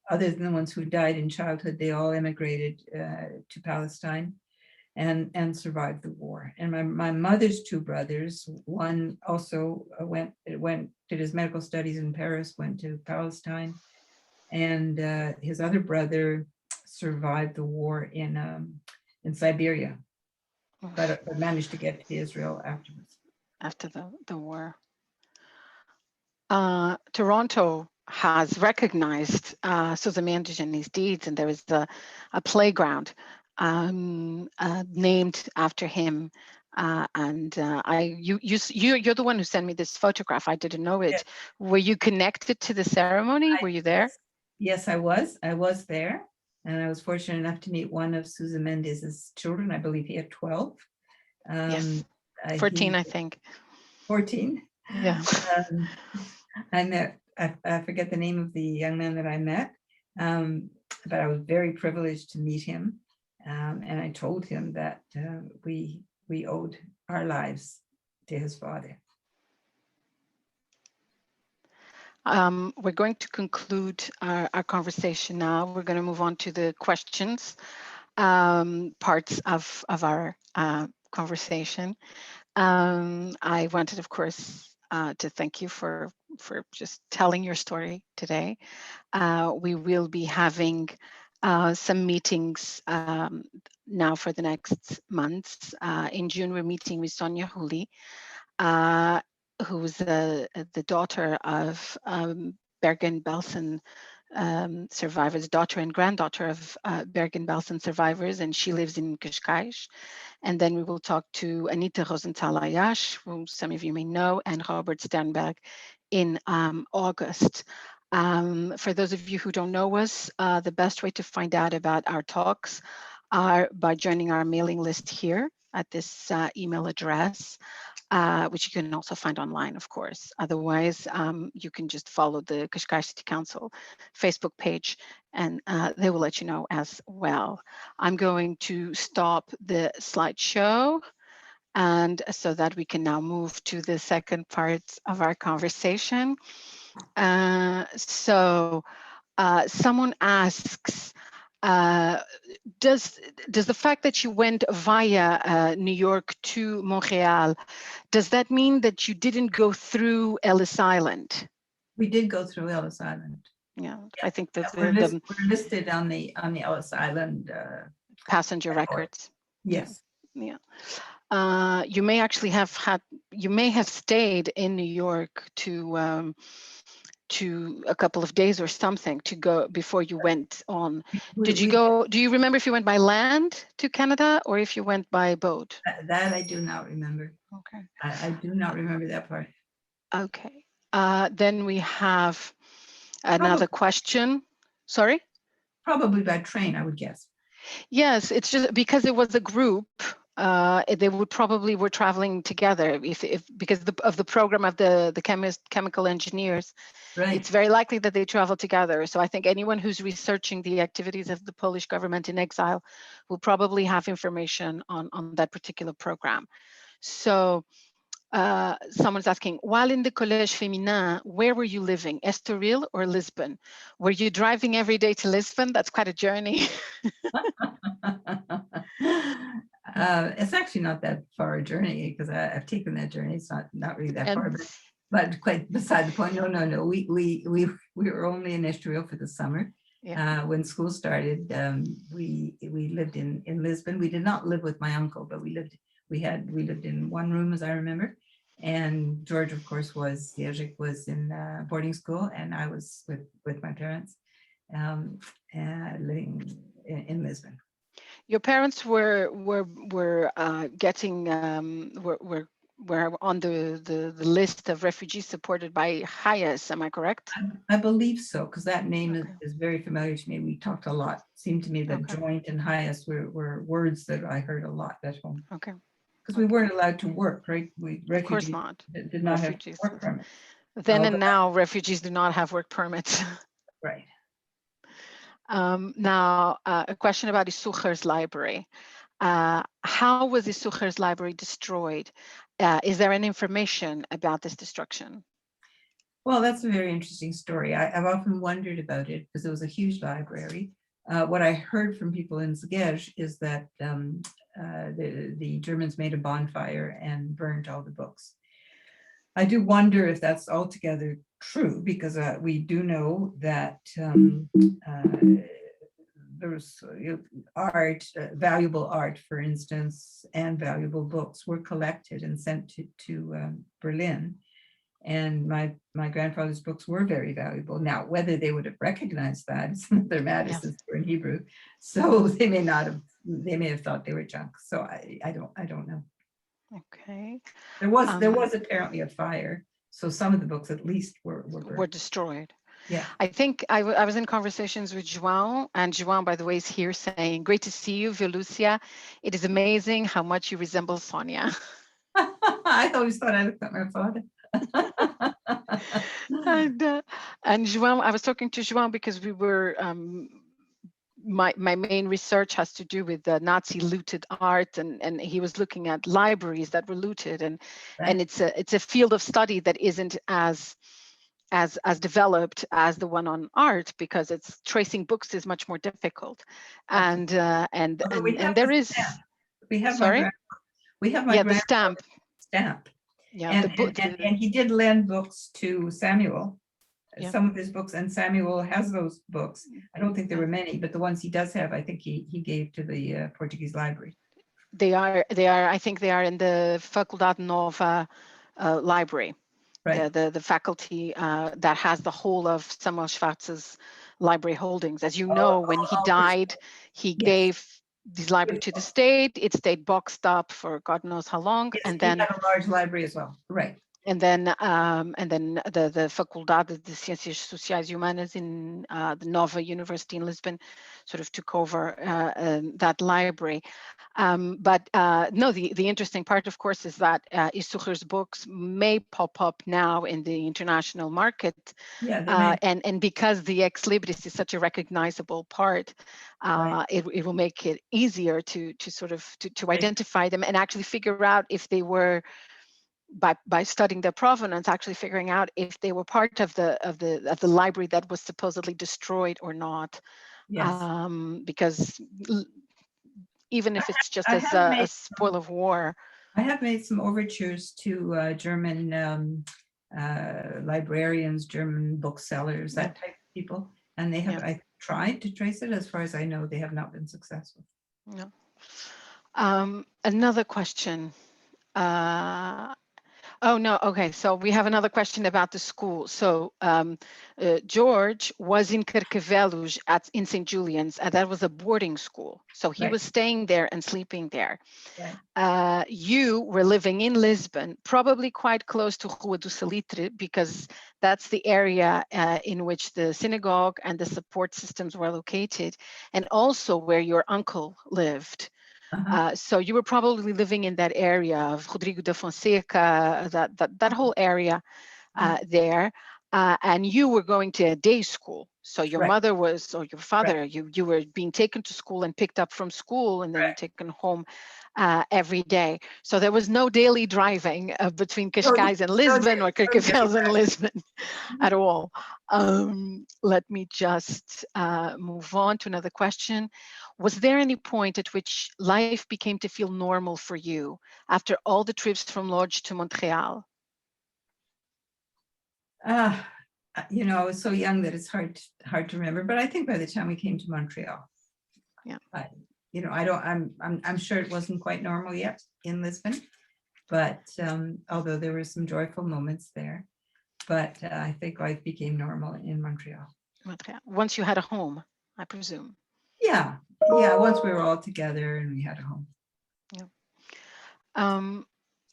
other than the ones who died in childhood, they all immigrated to Palestine and survived the war. And my mother's two brothers, one also did his medical studies in Paris, went to Palestine. And his other brother survived the war in Siberia, but managed to get to Israel afterwards. After the war. Toronto has recognized Sousa Mendes and his deeds, and there is a playground named after him. You're the one who sent me this photograph. I didn't know it. Yes. Were you connected to the ceremony? Were you there? Yes, I was. I was there, and I was fortunate enough to meet one of Sousa Mendes's children. I believe he had 12. Yes, 14, I think. 14. Yeah. I met, I forget the name of the young man that I met, but I was very privileged to meet him. And I told him that we owed our lives to his father. We're going to conclude our conversation now. We're going to move on to the questions parts of our conversation. I wanted, of course, to thank you for just telling your story today. We will be having some meetings now for the next months. In June, we're meeting with Sonia Huli, who's the daughter of Bergen-Belsen survivors, daughter and granddaughter of Bergen-Belsen survivors, and she lives in Cascais. And then we will talk to Anita Rosenthal-Ayash, who some of you may know, and Robert Sternberg in August. For those of you who don't know us, the best way to find out about our talks are by joining our mailing list here at this email address. Which you can also find online, of course. Otherwise, you can just follow the Cascais City Council Facebook page, and they will let you know as well. I'm going to stop the slideshow, and so that we can now move to the second part of our conversation. Someone asks, does the fact that you went via New York to Montreal, does that mean that you didn't go through Ellis Island? We did go through Ellis Island. Yeah, I think that We're the listed on the Ellis Island passenger record. records. Yes. Yeah. You may actually have stayed in New York to a couple of days or something to go before you went on. Did you go? Do you remember if you went by land to Canada or if you went by boat? That I do not remember. Okay. I do not remember that part. Okay. Then we have another question. Sorry? Probably by train, I would guess. Yes, it's just because it was a group. They were traveling together because of the program of the chemical engineers. Right. It's very likely that they travel together. So I think anyone who's researching the activities of the Polish government in exile will probably have information on that particular program. So someone's asking, while in the Collège Féminin, where were you living, Estoril or Lisbon? Were you driving every day to Lisbon? That's quite a journey. It's actually not that far a journey because I've taken that journey. It's not really that far, but quite beside the point. No. We were only in Estoril for the summer. Yeah. When school started, we lived in Lisbon. We did not live with my uncle, but we lived in one room, as I remember. And George, of course, was in boarding school, and I was with my parents, living in Lisbon. Your parents were on the list of refugees supported by HIAS, am I correct? I believe so, because that name is very familiar to me. We talked a lot. It seemed to me that joint and HIAS were words that I heard a lot at home. Okay. Because we weren't allowed to work, right? Of course not. Did not have work permits. Then and now, refugees do not have work permits. Right. Now, a question about Isucher's library. How was Isucher's library destroyed? Is there any information about this destruction? Well, that's a very interesting story. I've often wondered about it because it was a huge library. What I heard from people in Szeged is that the Germans made a bonfire and burned all the books. I do wonder if that's altogether true, because we do know that there's art, valuable art, for instance, and valuable books were collected and sent to Berlin. And my grandfather's books were very valuable. Now, whether they would have recognized that is another matter, since they're in Hebrew. So they may have thought they were junk. So I don't know. Okay. There was apparently a fire. So some of the books at least were destroyed. Yeah. I think I was in conversations with Joan, and Joan, by the way, is here saying, "Great to see you, Velucia. It is amazing how much you resemble Sonia." I always thought I looked like my father. And Joan, I was talking to Joan because we were my main research has to do with the Nazi looted art, and he was looking at libraries that were looted, and it's a field of study that isn't as developed as the one on art, because it's tracing books is much more difficult. And there is stamp. We have the stamp. Yeah, and he did lend books to Samuel, some of his books, and Samuel has those books. I don't think there were many, but the ones he does have, I think he gave to the Portuguese library. They are. I think they are in the Faculdade Nova library. Right. The faculty that has the whole of Samuel Schwarz's library holdings. As you know, when he died, he gave this library to the state. It stayed boxed up for God knows how long, yes, and then he had a large library as well. Right. And then the Faculdade de Ciências Sociais e Humanas in the Nova University in Lisbon sort of took over that library. But no, the interesting part, of course, is that Isucher's books may pop up now in the international market. Yeah, and because the Ex Libris is such a recognizable part, it will make it easier to sort of to identify them and actually figure out if they were by studying their provenance, actually figuring out if they were part of the library that was supposedly destroyed or not. Yes. Because even if it's just I as have a made spoil of war. I have made some overtures to German librarians, German booksellers, that type of people, and they have. Yeah. I tried to trace it. As far as I know, they have not been successful. No. Another question. Oh, no. Okay. So we have another question about the school. So George was in Carcavelos in St. Julian's, and that was a boarding school. So he Right. was staying there and sleeping there. Right. You were living in Lisbon, probably quite close to Rua do Salitre, because that's the area in which the synagogue and the support systems were located, and also where your uncle lived. So you were probably living in that area of Rodrigo da Fonseca, that whole area there, and you were going to a day school. So your Right. mother was, or your father, Right. you were being taken to school and picked up from school, and then Right. taken home every day. So there was no daily driving between Cascais and Lisbon, or Carcavelos and Lisbon at all. Let me just move on to another question. Was there any point at which life became to feel normal for you after all the trips from Lodz to Montreal? You know, I was so young that it's hard to remember. But I think by the time we came to Montreal, yeah, you know, I'm sure it wasn't quite normal yet in Lisbon, but although there were some joyful moments there, but I think life became normal in Montreal. Montreal. Once you had a home, I presume. Yeah. Once we were all together and we had a home. Yeah.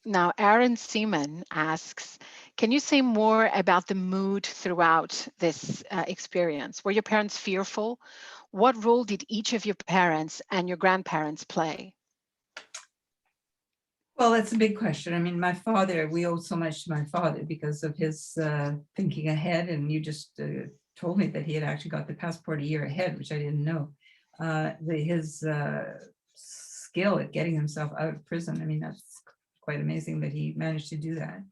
Now, Aaron Seeman asks, can you say more about the mood throughout this experience? Were your parents fearful? What role did each of your parents and your grandparents play? Well, that's a big question. I mean, my father, we owe so much to my father because of his thinking ahead. And you just told me that he had actually got the passport a year ahead, which I didn't know. His skill at getting himself out of prison. I mean, that's quite amazing that he managed to do that.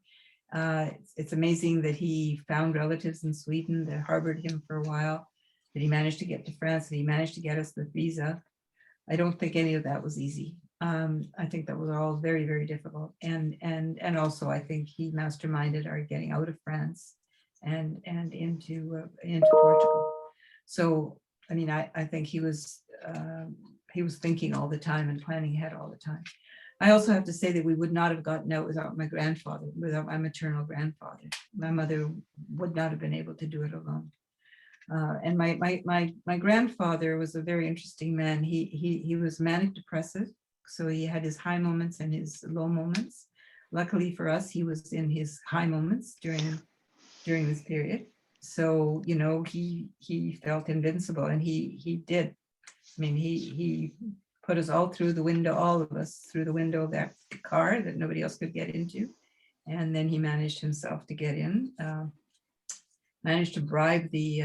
It's amazing that he found relatives in Sweden that harbored him for a while, that he managed to get to France, that he managed to get us the visa. I don't think any of that was easy. I think that was all very, very difficult. And also I think he masterminded our getting out of France and into Portugal. So, I mean, I think he was thinking all the time and planning ahead all the time. I also have to say that we would not have gotten out without my grandfather, without my maternal grandfather. My mother would not have been able to do it alone. And my grandfather was a very interesting man. He was manic depressive, so he had his high moments and his low moments. Luckily for us, he was in his high moments during this period. So, you know, he felt invincible, and he did. I mean, he put us all through the window, all of us through the window of that car that nobody else could get into. And then he managed himself to get in, managed to bribe the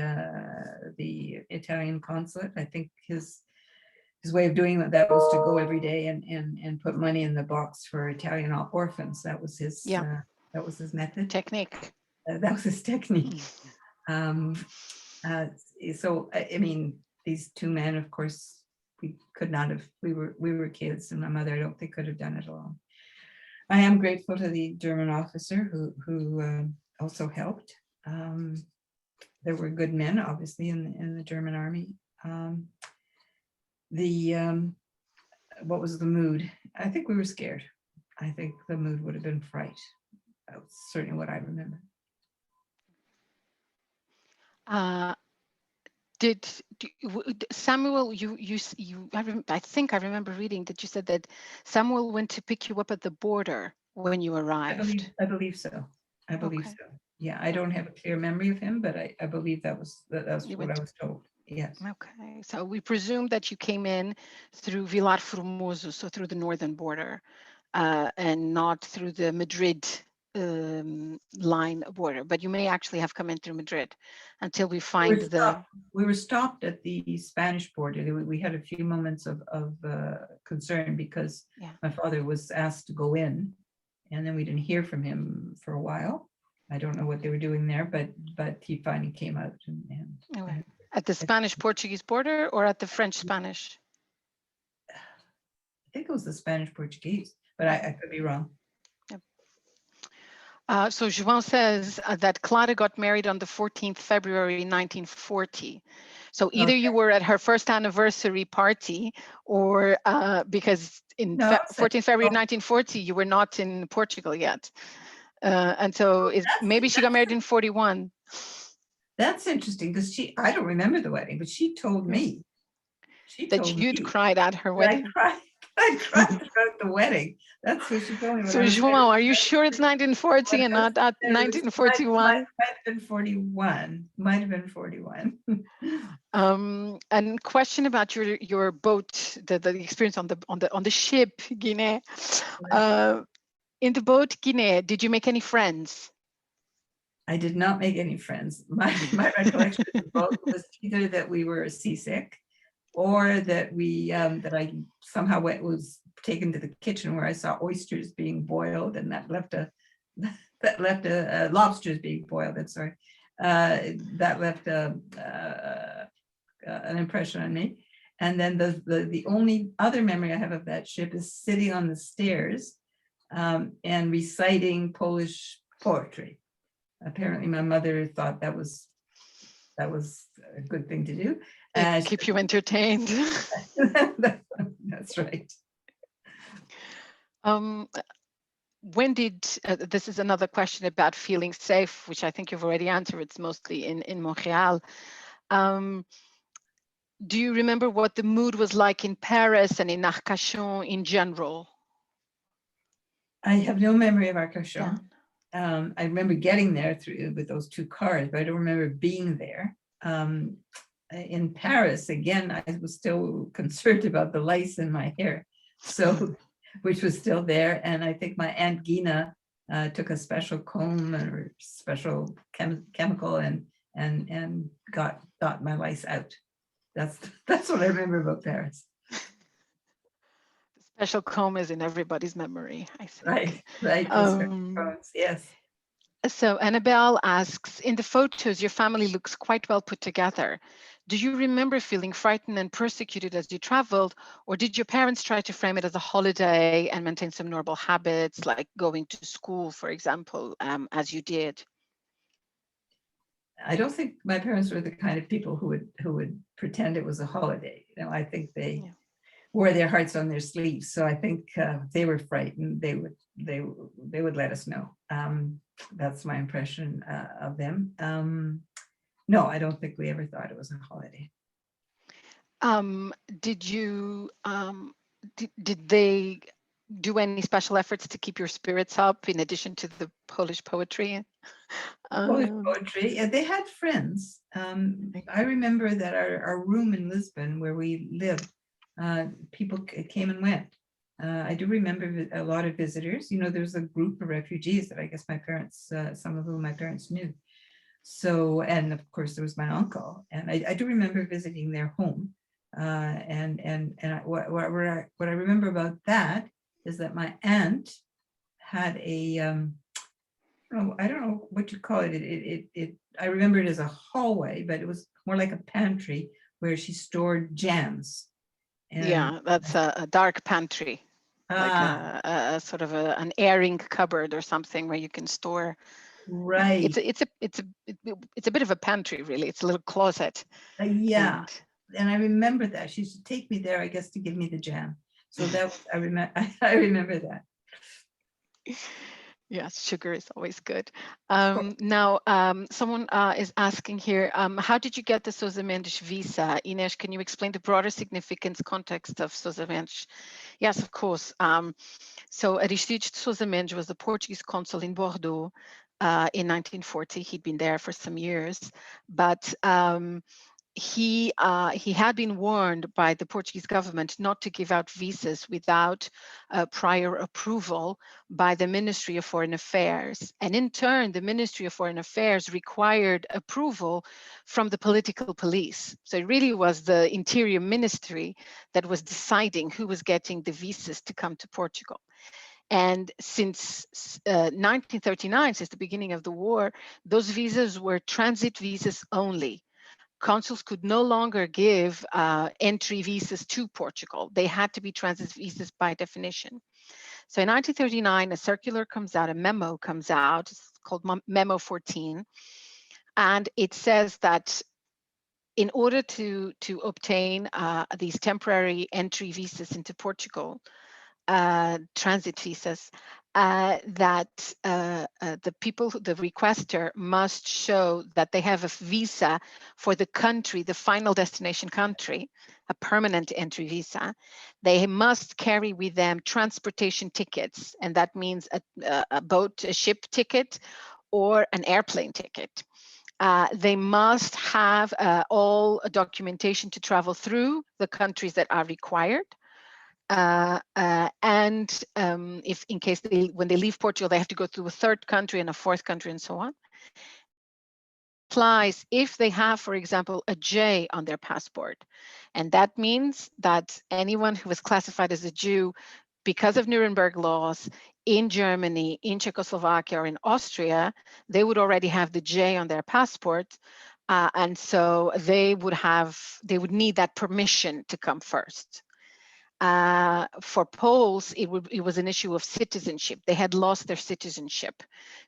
Italian consulate. I think his way of doing that was to go every day and put money in the box for Italian orphans. That was his method. Technique. That was his technique. So, I mean, these two men, of course, we could not have, we were kids, and my mother, I don't think, could have done it alone. I am grateful to the German officer who also helped. There were good men, obviously, in the German army. What was the mood? I think we were scared. I think the mood would have been fright. That's certainly what I remember. Did Samuel, I think I remember reading that you said that Samuel went to pick you up at the border when you arrived. I believe so. I believe so. Yeah, I don't have a clear memory of him, but I believe that's what I was told. Yes. Okay, so we presume that you came in through Vilar Formoso, so through the northern border, and not through the Madrid line border, but you may actually have come in through Madrid until we find we were stopped at the Spanish border. We had a few moments of concern because my father was asked to go in, and then we didn't hear from him for a while. I don't know what they were doing there, but he finally came out. Okay. At the Spanish-Portuguese border or at the French-Spanish? I think it was the Spanish-Portuguese, but I could be wrong. So Joan says that Clara got married on the 14th February 1940. So either you were at her first anniversary party, or because in 14th February 1940 you were not in Portugal yet, and so maybe she got married in 41. That's interesting, because I don't remember the wedding, but she told me. That you'd cried at her wedding. I cried throughout the wedding. That's what she told me. So Joan, are you sure it's 1940 and not at 1941? Might have been 41. Might have been 41. And question about your boat, the experience on the ship Guinea. In the boat Guinea, did you make any friends? I did not make any friends. My recollection of the boat was either that we were seasick, or that I somehow was taken to the kitchen where I saw oysters being boiled, and that left lobsters being boiled. That left an impression on me. And then the only other memory I have of that ship is sitting on the stairs and reciting Polish poetry. Apparently, my mother thought that was a good thing to do. Keep you entertained. That's right. When did this is another question about feeling safe, which I think you've already answered. It's mostly in Montreal. Do you remember what the mood was like in Paris and in Arcachon in general? I have no memory of Arcachon. Yeah. I remember getting there with those two cars, but I don't remember being there. In Paris, again, I was still concerned about the lice in my hair, so which was still there. And I think my Aunt Gina took a special comb or special chemical and got my lice out. That's what I remember about Paris. The special comb is in everybody's memory, I think. Right. Yes. So Annabelle asks, in the photos, your family looks quite well put together. Do you remember feeling frightened and persecuted as you traveled, or did your parents try to frame it as a holiday and maintain some normal habits, like going to school, for example, as you did? I don't think my parents were the kind of people who would pretend it was a holiday. I think they wore their hearts on their sleeves. So I think if they were frightened, they would let us know. That's my impression of them. No, I don't think we ever thought it was a holiday. Did they do any special efforts to keep your spirits up in addition to the Polish poetry? Polish poetry, yeah, they had friends. I remember that our room in Lisbon where we lived, people came and went. I do remember a lot of visitors. There was a group of refugees that I guess my parents, some of whom my parents knew. So, and of course there was my uncle, and I do remember visiting their home. What I remember about that is that my aunt had a, I don't know what you call it. I remember it as a hallway, but it was more like a pantry where she stored jams. Yeah, that's a dark pantry. Like a sort of an airing cupboard or something where you can store. Right. It's a bit of a pantry, really. It's a little closet. Yeah. And I remember that she used to take me there, I guess, to give me the jam. So that I remember that. Yes, sugar is always good. Now, someone is asking here, how did you get the Sousa Mendes visa? Inês, can you explain the broader significance context of Sousa Mendes? Yes, of course. So Aristides de Sousa Mendes was the Portuguese consul in Bordeaux in 1940. He'd been there for some years, but he had been warned by the Portuguese government not to give out visas without prior approval by the Ministry of Foreign Affairs. And in turn, the Ministry of Foreign Affairs required approval from the political police. So it really was the Interior Ministry that was deciding who was getting the visas to come to Portugal. And since 1939, since the beginning of the war, those visas were transit visas only. Consuls could no longer give entry visas to Portugal. They had to be transit visas by definition. So in 1939, a circular comes out, a memo comes out, it's called Memo 14, and it says that in order to obtain these temporary entry visas into Portugal, transit visas, that the people, the requester must show that they have a visa for the country, the final destination country, a permanent entry visa. They must carry with them transportation tickets, and that means a boat, a ship ticket, or an airplane ticket. They must have all documentation to travel through the countries that are required. And if in case when they leave Portugal, they have to go through a third country and a fourth country and so on. Applies if they have, for example, a J on their passport. And that means that anyone who was classified as a Jew because of Nuremberg laws in Germany, in Czechoslovakia, or in Austria, they would already have the J on their passport. And so they would need that permission to come first. For Poles, it was an issue of citizenship. They had lost their citizenship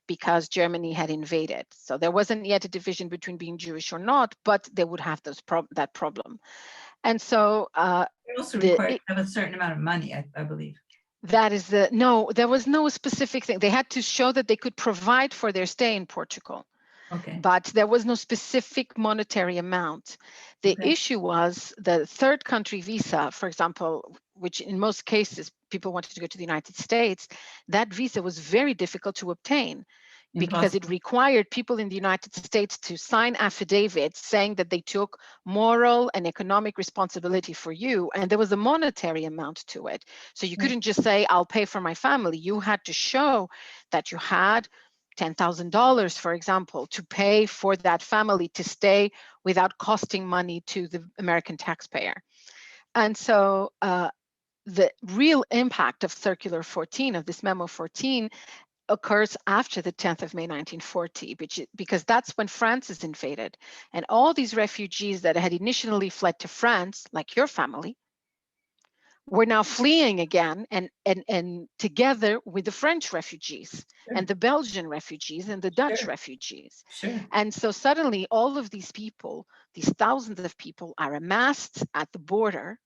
because Germany had invaded. So there wasn't yet a division between being Jewish or not, but they would have that problem. And so They also required to have a certain amount of money, I believe. That is no, there was no specific thing. They had to show that they could provide for their stay in Portugal. Okay. But there was no specific monetary amount. The issue was the third country visa, for example, which in most cases people wanted to go to the United States, that visa was very difficult to obtain because it required people in the United States to sign affidavits saying that they took moral and economic responsibility for you, and there was a monetary amount to it. So you couldn't just say, I'll pay for my family. You had to show that you had $10,000, for example, to pay for that family to stay without costing money to the American taxpayer. And so the real impact of Circular 14, of this Memo 14, occurs after the 10th of May 1940, because that's when France is invaded. And all these refugees that had initially fled to France, like your family, were now fleeing again and together with the French refugees and the Belgian refugees and the Dutch refugees. And so suddenly all of these people, these thousands of people, are amassed at the border,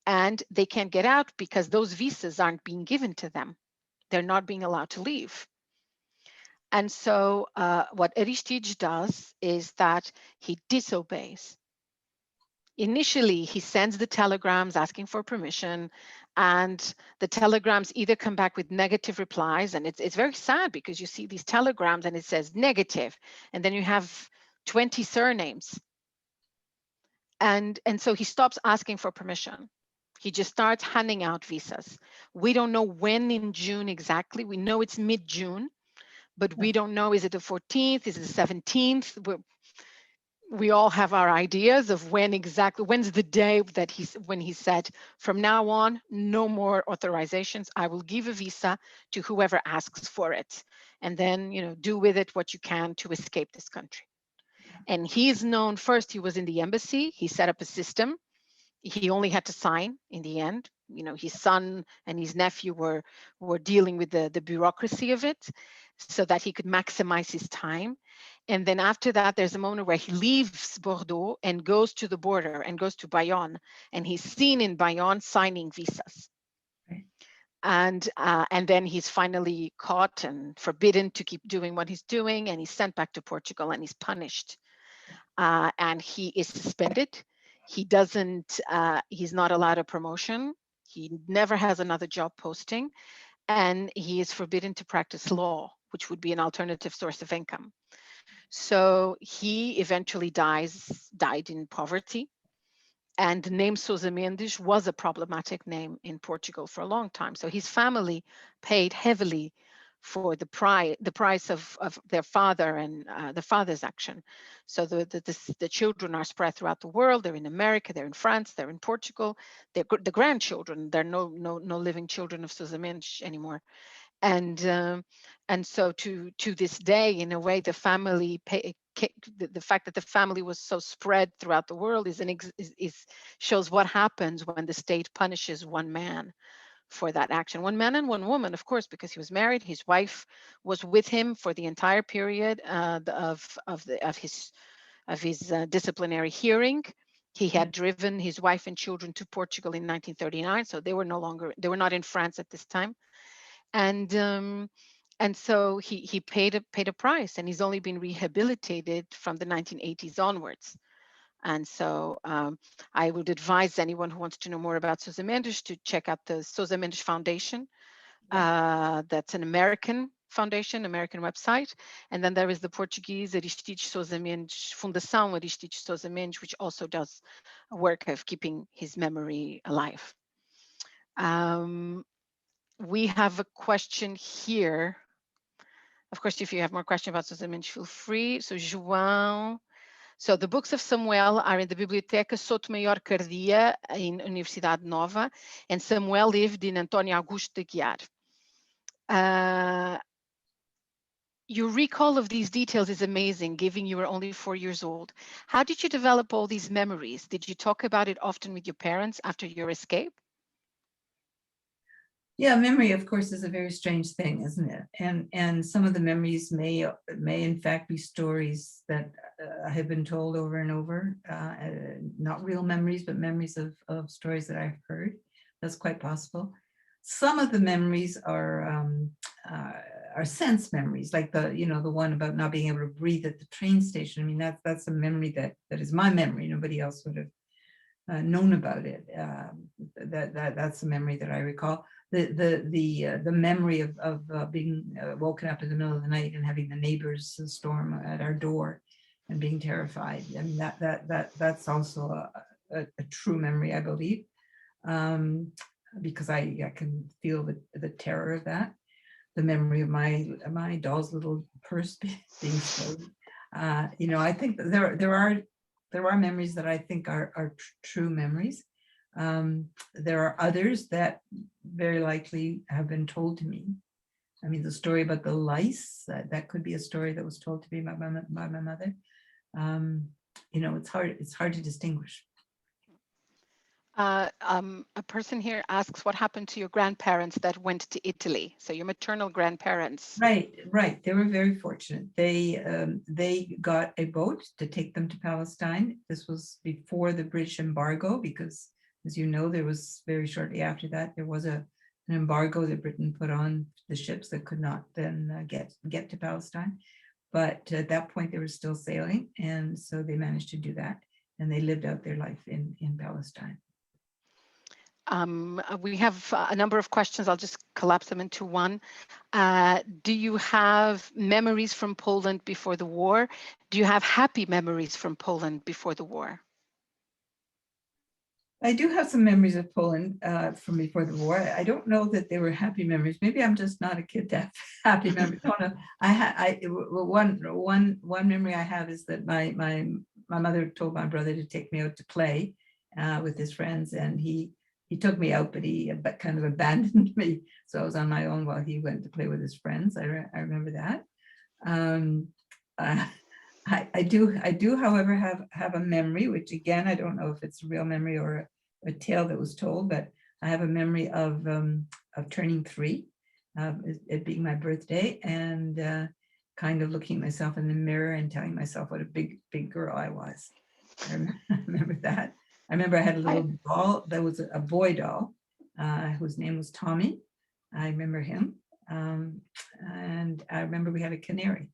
and they can't get out because those visas aren't being given to them. They're not being allowed to leave. And so what Aristides does is that he disobeys. Initially, he sends the telegrams asking for permission, and the telegrams either come back with negative replies, and it's very sad because you see these telegrams and it says negative, and then you have 20 surnames. And so he stops asking for permission. He just starts handing out visas. We don't know when in June exactly. We know it's mid-June, but we don't know, is it the 14th, is it the 17th? We all have our ideas of when exactly, when's the day that when he said, from now on, no more authorizations. I will give a visa to whoever asks for it. And then, do with it what you can to escape this country. And he's known first, he was in the embassy. He set up a system. He only had to sign in the end. His son and his nephew were dealing with the bureaucracy of it so that he could maximize his time. And then after that, there's a moment where he leaves Bordeaux and goes to the border and goes to Bayonne. And he's seen in Bayonne signing visas. And then he's finally caught and forbidden to keep doing what he's doing. And he's sent back to Portugal and he's punished. And he is suspended. He doesn't, he's not allowed a promotion. He never has another job posting. And he is forbidden to practice law, which would be an alternative source of income. So he eventually died in poverty. And the name Sousa Mendes was a problematic name in Portugal for a long time. So his family paid heavily for the price of their father and the father's action. So the children are spread throughout the world. They're in America, they're in France, they're in Portugal. They're the grandchildren. There are no living children of Sousa Mendes anymore. And so to this day, in a way, the family the fact that the family was so spread throughout the world shows what happens when the state punishes one man for that action. One man and one woman, of course, because he was married. His wife was with him for the entire period of his disciplinary hearing. He had driven his wife and children to Portugal in 1939, so they were not in France at this time, and so he paid a price, and he's only been rehabilitated from the 1980s onwards. And so I would advise anyone who wants to know more about Sousa Mendes to check out the Sousa Mendes Foundation. That's an American foundation, American website. And then there is the Portuguese Aristides Sousa Mendes Fundação Aristides Sousa Mendes, which also does a work of keeping his memory alive. We have a question here. Of course, if you have more questions about Sousa Mendes, feel free. So João. So the books of Samuel are in the Biblioteca Sotomayor Cardia in Universidade Nova, and Samuel lived in António Augusto de Aguiar. Your recall of these details is amazing, given you were only 4 years old. How did you develop all these memories? Did you talk about it often with your parents after your escape? Yeah, memory, of course, is a very strange thing, isn't it? And some of the memories may in fact be stories that have been told over and over, not real memories, but memories of stories that I've heard. That's quite possible. Some of the memories are sense memories, like the one about not being able to breathe at the train station. I mean, that's a memory that is my memory. Nobody else would have known about it. That's a memory that I recall. The memory of being woken up in the middle of the night and having the neighbors storm at our door and being terrified. I mean, that's also a true memory, I believe, because I can feel the terror of that. The memory of my doll's little purse being stolen. I think that there are memories that I think are true memories. There are others that very likely have been told to me. I mean, the story about the lice, that could be a story that was told to me by my mother. It's hard to distinguish. A person here asks what happened to your grandparents that went to Italy. So your maternal grandparents. Right. They were very fortunate. They got a boat to take them to Palestine. This was before the British embargo, because as you know, there was very shortly after that, there was an embargo that Britain put on the ships that could not then get to Palestine. But at that point, they were still sailing. And so they managed to do that. And they lived out their life in Palestine. We have a number of questions. I'll just collapse them into one. Do you have memories from Poland before the war? Do you have happy memories from Poland before the war? I do have some memories of Poland from before the war. I don't know that they were happy memories. Maybe I'm just not a kid to have happy memories. One memory I have is that my mother told my brother to take me out to play with his friends, and he took me out, but he kind of abandoned me. So I was on my own while he went to play with his friends. I remember that. I do, however, have a memory, which again, I don't know if it's a real memory or a tale that was told, but I have a memory of turning 3, it being my birthday, and kind of looking at myself in the mirror and telling myself what a big girl I was. I remember that. I remember I had a little doll that was a boy doll, whose name was Tommy. I remember him. And I remember we had a canary,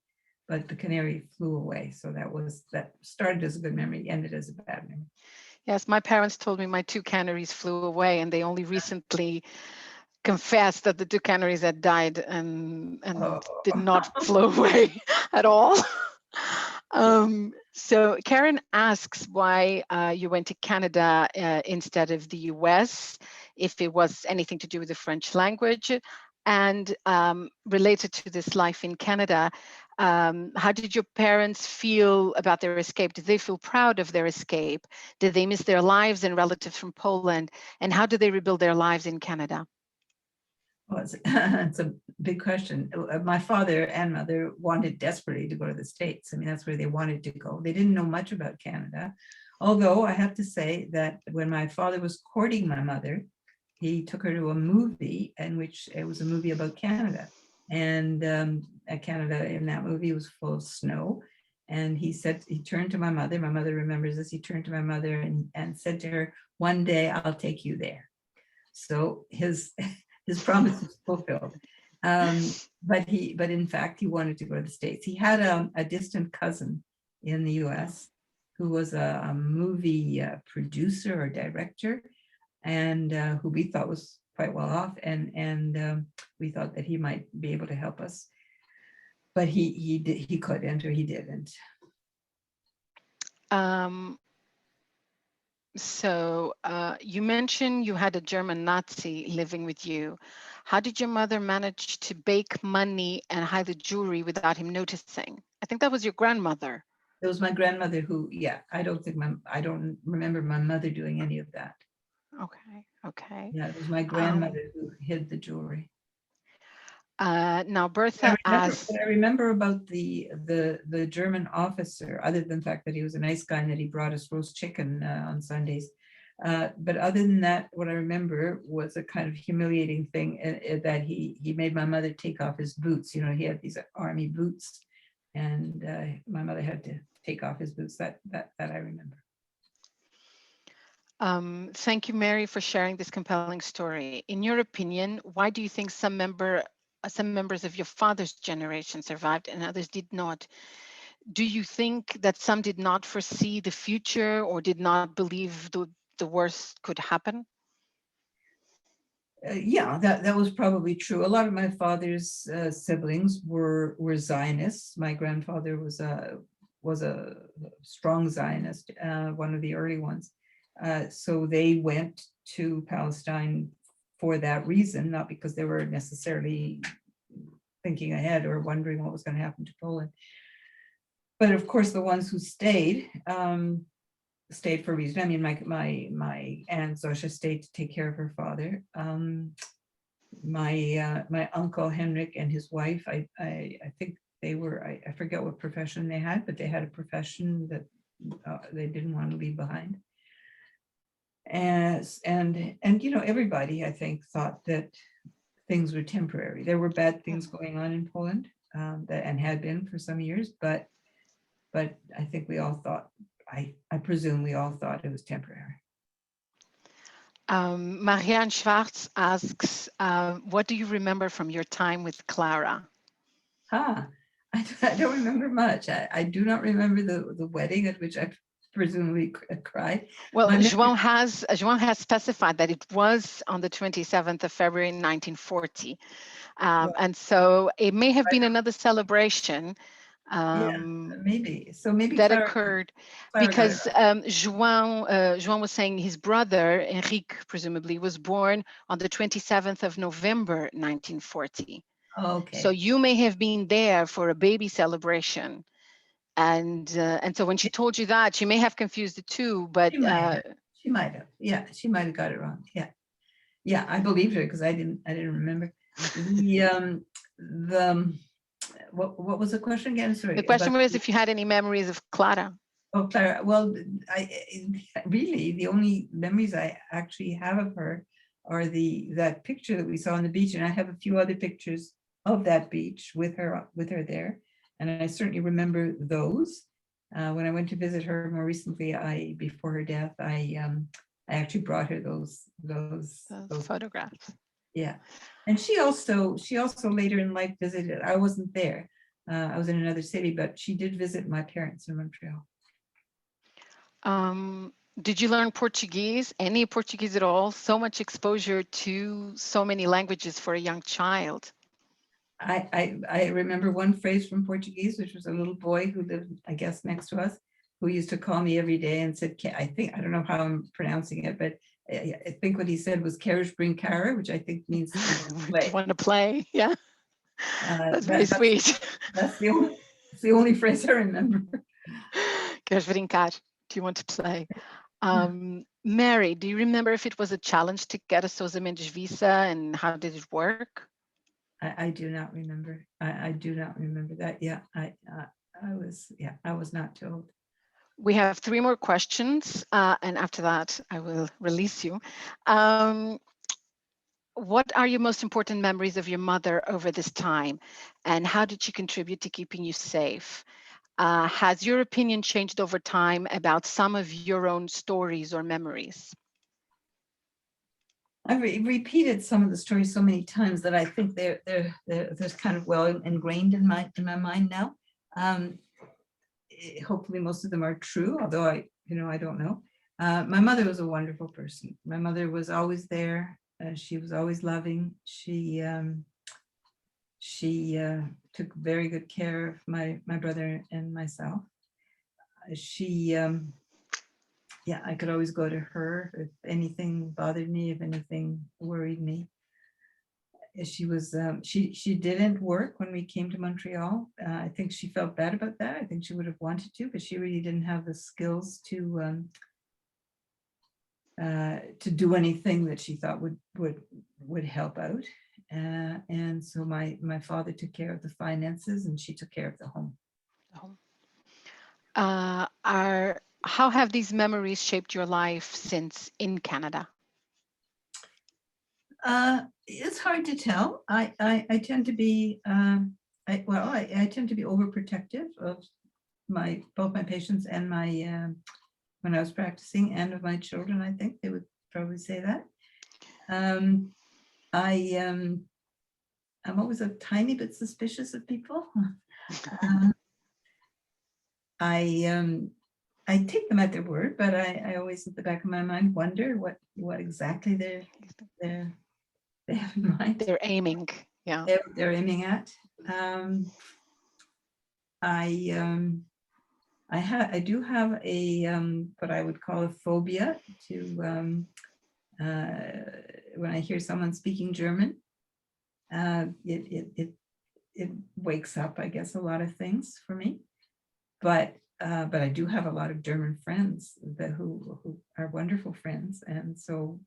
but the canary flew away. So that started as a good memory, ended as a bad memory. Yes, my parents told me my 2 canaries flew away, and they only recently confessed that the 2 canaries had died and did not fly away at all. So Karen asks why you went to Canada instead of the US, if it was anything to do with the French language. And related to this life in Canada, how did your parents feel about their escape? Did they feel proud of their escape? Did they miss their lives and relatives from Poland? And how did they rebuild their lives in Canada? Well, it's a big question. My father and mother wanted desperately to go to the States. I mean, that's where they wanted to go. They didn't know much about Canada. Although I have to say that when my father was courting my mother, he took her to a movie in which it was a movie about Canada. And Canada in that movie was full of snow. And he said, he turned to my mother remembers this, he turned to my mother and said to her, "One day I'll take you there." So his promise was fulfilled. But in fact, he wanted to go to the States. He had a distant cousin in the US who was a movie producer or director, and who we thought was quite well off, and we thought that he might be able to help us. But he couldn't, or he didn't. So you mentioned you had a German Nazi living with you. How did your mother manage to bake money and hide the jewelry without him noticing? I think that was your grandmother. It was my grandmother who, yeah, I don't remember my mother doing any of that. Okay. Yeah, it was my grandmother who hid the jewelry. Now Bertha asked. What I remember about the German officer, other than the fact that he was a nice guy and that he brought us roast chicken on Sundays, but other than that, what I remember was a kind of humiliating thing that he made my mother take off his boots. You know, he had these army boots, and my mother had to take off his boots. That I remember. Thank you, Mary, for sharing this compelling story. In your opinion, why do you think some members of your father's generation survived and others did not? Do you think that some did not foresee the future or did not believe the worst could happen? Yeah, that was probably true. A lot of my father's siblings were Zionists. My grandfather was a strong Zionist, one of the early ones. So they went to Palestine for that reason, not because they were necessarily thinking ahead or wondering what was going to happen to Poland. But of course, the ones who stayed for a reason. I mean, my aunt Zosha stayed to take care of her father. My uncle Henrik and his wife, I think they were, I forget what profession they had, but they had a profession that they didn't want to leave behind. And you know, everybody, I think, thought that things were temporary. There were bad things going on in Poland, and had been for some years, but I think we all thought, I presume we all thought it was temporary. Maria Szwarc asks, what do you remember from your time with Clara? I don't remember much. I do not remember the wedding at which I presumably cried. Well, Joan has specified that it was on the 27th of February 1940. And so it may have been another celebration. Yeah, maybe. So maybe that Clara, occurred Clara because Joan was saying his brother, Henrique, presumably, was born on the 27th of November, 1940. Okay. So you may have been there for a baby celebration. And so when she told you that, she may have confused the two, but she might have. Yeah, she might have got it wrong. Yeah, I believed her because I didn't remember. What was the question again? Sorry. The question was if you had any memories of Clara. Oh, Clara. Well, really the only memories I actually have of her are that picture that we saw on the beach, and I have a few other pictures of that beach with her there, and I certainly remember those. When I went to visit her more recently, before her death, I actually brought her those photographs. Yeah, and she also later in life visited. I wasn't there. I was in another city, but she did visit my parents in Montreal. Did you learn Portuguese? Any Portuguese at all? So much exposure to so many languages for a young child. I remember one phrase from Portuguese, which was a little boy who lived, I guess, next to us, who used to call me every day and said, I don't know how I'm pronouncing it, but I think what he said was "Carriage bring cara," which I think means Do you want to play? Yeah, that's very sweet. That's the only phrase I remember. Queres brincar? Do you want to play? Mary, do you remember if it was a challenge to get a Sousa Mendes visa, and how did it work? I do not remember. I do not remember that. Yeah, I was not told. We have 3 more questions, and after that, I will release you. What are your most important memories of your mother over this time, and how did she contribute to keeping you safe? Has your opinion changed over time about some of your own stories or memories? I've repeated some of the stories so many times that I think they're kind of well ingrained in my mind now. Hopefully most of them are true, although I don't know. My mother was a wonderful person. My mother was always there. She was always loving. She took very good care of my brother and myself. I could always go to her if anything bothered me, if anything worried me. She was she didn't work when we came to Montreal. I think she felt bad about that. I think she would have wanted to, but she really didn't have the skills to do anything that she thought would help out. And so my father took care of the finances, and she took care of the home. How have these memories shaped your life since in Canada? It's hard to tell. I tend to be I tend to be overprotective of both my patients and my when I was practicing, and of my children. I think they would probably say that. I'm always a tiny bit suspicious of people. I take them at their word, but I always, at the back of my mind, wonder what exactly they have in mind. They're aiming, yeah. They're aiming at. I do have a what I would call a phobia to when I hear someone speaking German. It wakes up, I guess, a lot of things for me. But I do have a lot of German friends who are wonderful friends, and so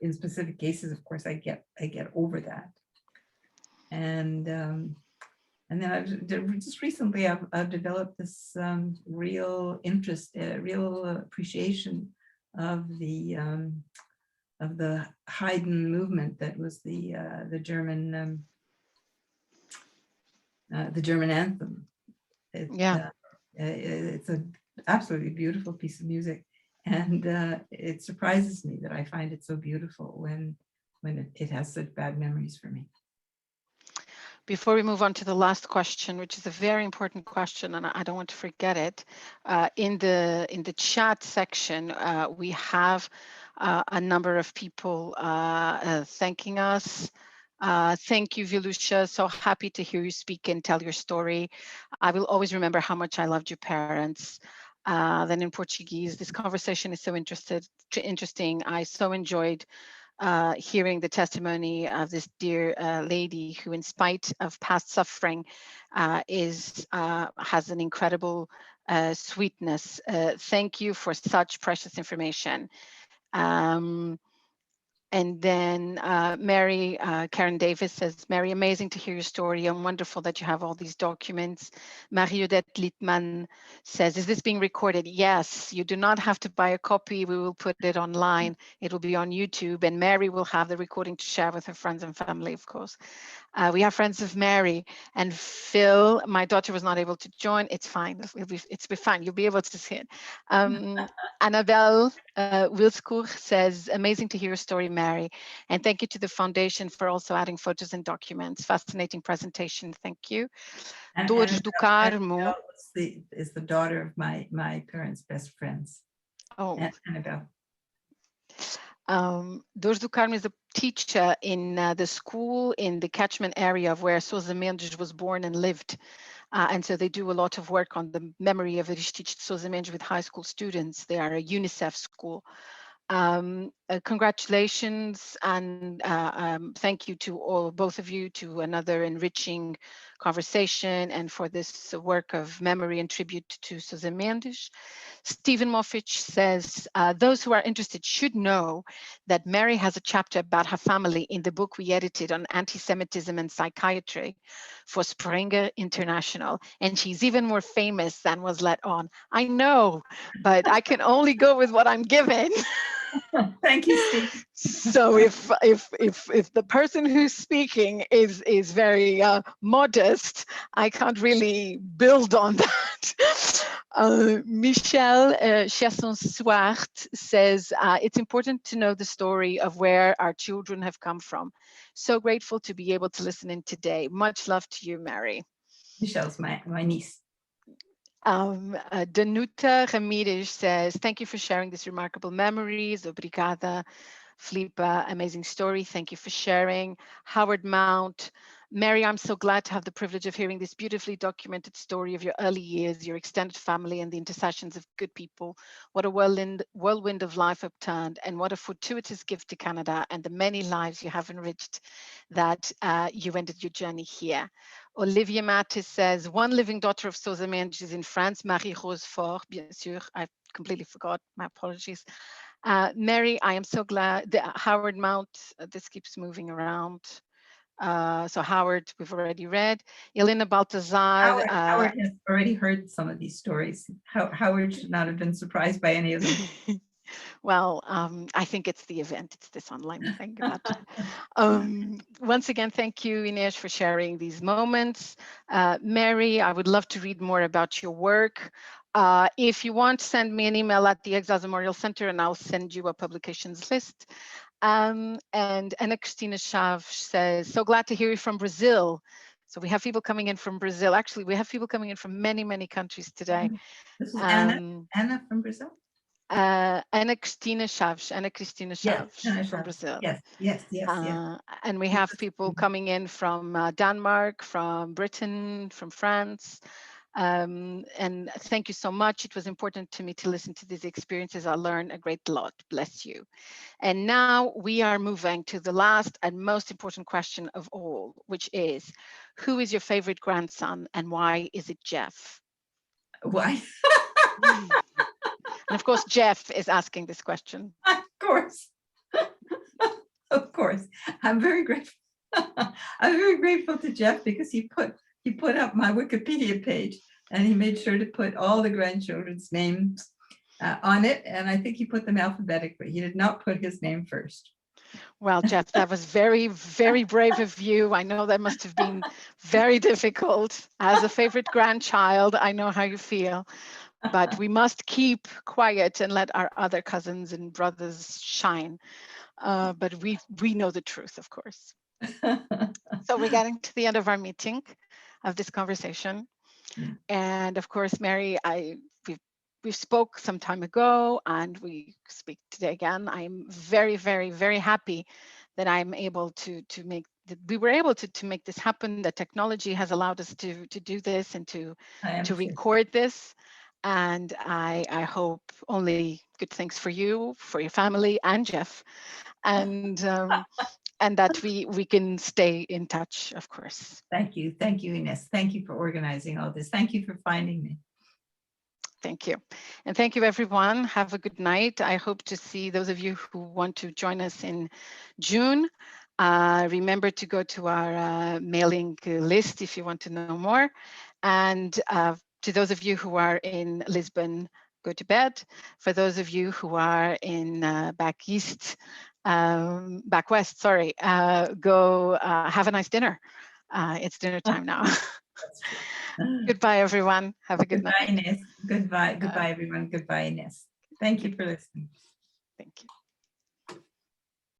in specific cases, of course, I get over that. And then just recently I've developed this real interest, real appreciation of the Haydn movement that was the German anthem. It's an absolutely beautiful piece of music, and it surprises me that I find it so beautiful when it has such bad memories for me. Before we move on to the last question, which is a very important question, and I don't want to forget it, in the chat section, we have a number of people thanking us. Thank you, Vilusha. So happy to hear you speak and tell your story. I will always remember how much I loved your parents. Then in Portuguese, this conversation is so interesting. I so enjoyed hearing the testimony of this dear lady who, in spite of past suffering, has an incredible sweetness. Thank you for such precious information. And then Mary, Karen Davis says, Mary, amazing to hear your story and wonderful that you have all these documents. Maria Violetta Littman says, is this being recorded? Yes, you do not have to buy a copy. We will put it online. It will be on YouTube, and Mary will have the recording to share with her friends and family, of course. We have friends of Mary and Phil. My daughter was not able to join. It's fine. It's fine. You'll be able to see it. Annabelle Wilscourt says, amazing to hear your story, Mary. And thank you to the foundation for also adding photos and documents. Fascinating presentation. Thank you. Dores do Carmo is the daughter of my parents' best friends. Oh. Annabelle. Dores do Carmo is a teacher in the school in the catchment area of where Sousa Mendes was born and lived. And so they do a lot of work on the memory of Aristides de Sousa Mendes with high school students. They are a UNICEF school. Congratulations and thank you to both of you to another enriching conversation and for this work of memory and tribute to Sousa Mendes. Stephen Moffich says, those who are interested should know that Mary has a chapter about her family in the book we edited on anti-Semitism and psychiatry for Springer International. And she's even more famous than was let on. I know, but I can only go with what I'm given. Thank you, Steve. So if the person who's speaking is very modest, I can't really build on that. Michel Chasson-Swart says, it's important to know the story of where our children have come from. So grateful to be able to listen in today. Much love to you, Mary. Michelle's my niece. Danuta Ramirez says, thank you for sharing these remarkable memories. Obrigada. Filipa, amazing story. Thank you for sharing. Howard Mount, Mary, I'm so glad to have the privilege of hearing this beautifully documented story of your early years, your extended family, and the intercessions of good people. What a whirlwind of life upturned, and what a fortuitous gift to Canada and the many lives you have enriched that you ended your journey here. Olivia Mattis says, one living daughter of Sousa Mendes in France, Marie-Rose Faure, bien sûr, I completely forgot, my apologies. Mary, I am so glad that Howard Mount, this keeps moving around. So Howard, we've already read. Elena Baltazar. Howard has already heard some of these stories. Howard should not have been surprised by any of them. Well, I think it's the event. It's this online thing. Once again, thank you, Inês, for sharing these moments. Mary, I would love to read more about your work. If you want, send me an email at the Exiles Memorial Center and I'll send you a publications list. And Ana Cristina Chaves says, so glad to hear you from Brazil. So we have people coming in from Brazil. Actually, we have people coming in from many, many countries today. This is Anna from Brazil? Ana Cristina Chaves yes, from Brazil. Yes. And we have people coming in from Denmark, from Britain, from France. And thank you so much. It was important to me to listen to these experiences. I learned a great lot. Bless you. And now we are moving to the last and most important question of all, which is, who is your favorite grandson and why is it Jeff? Why? And of course, Jeff is asking this question. Of course. Of course. I'm very grateful. I'm very grateful to Jeff because he put up my Wikipedia page and he made sure to put all the grandchildren's names on it. And I think he put them alphabetically. He did not put his name first. Well, Jeff, that was very, very brave of you. I know that must have been very difficult. As a favorite grandchild, I know how you feel. But we must keep quiet and let our other cousins and brothers shine. But we know the truth, of course. So we're getting to the end of our meeting, of this conversation. And of course, Mary, we spoke some time ago and we speak today again. I'm very, very, very happy that I'm able to make that we were able to make this happen. That technology has allowed us to do this and to record this. And I hope only good things for you, for your family, and Jeff, and that we can stay in touch, of course. Thank you, Inês. Thank you for organizing all this. Thank you for finding me. Thank you. And thank you, everyone. Have a good night. I hope to see those of you who want to join us in June. Remember to go to our mailing list if you want to know more. And to those of you who are in Lisbon, go to bed. For those of you who are in back west, sorry, go have a nice dinner. It's dinner time now. Goodbye, everyone. Have a good night. Inês. Goodbye, everyone. Goodbye, Inês. Thank you for listening. Thank you.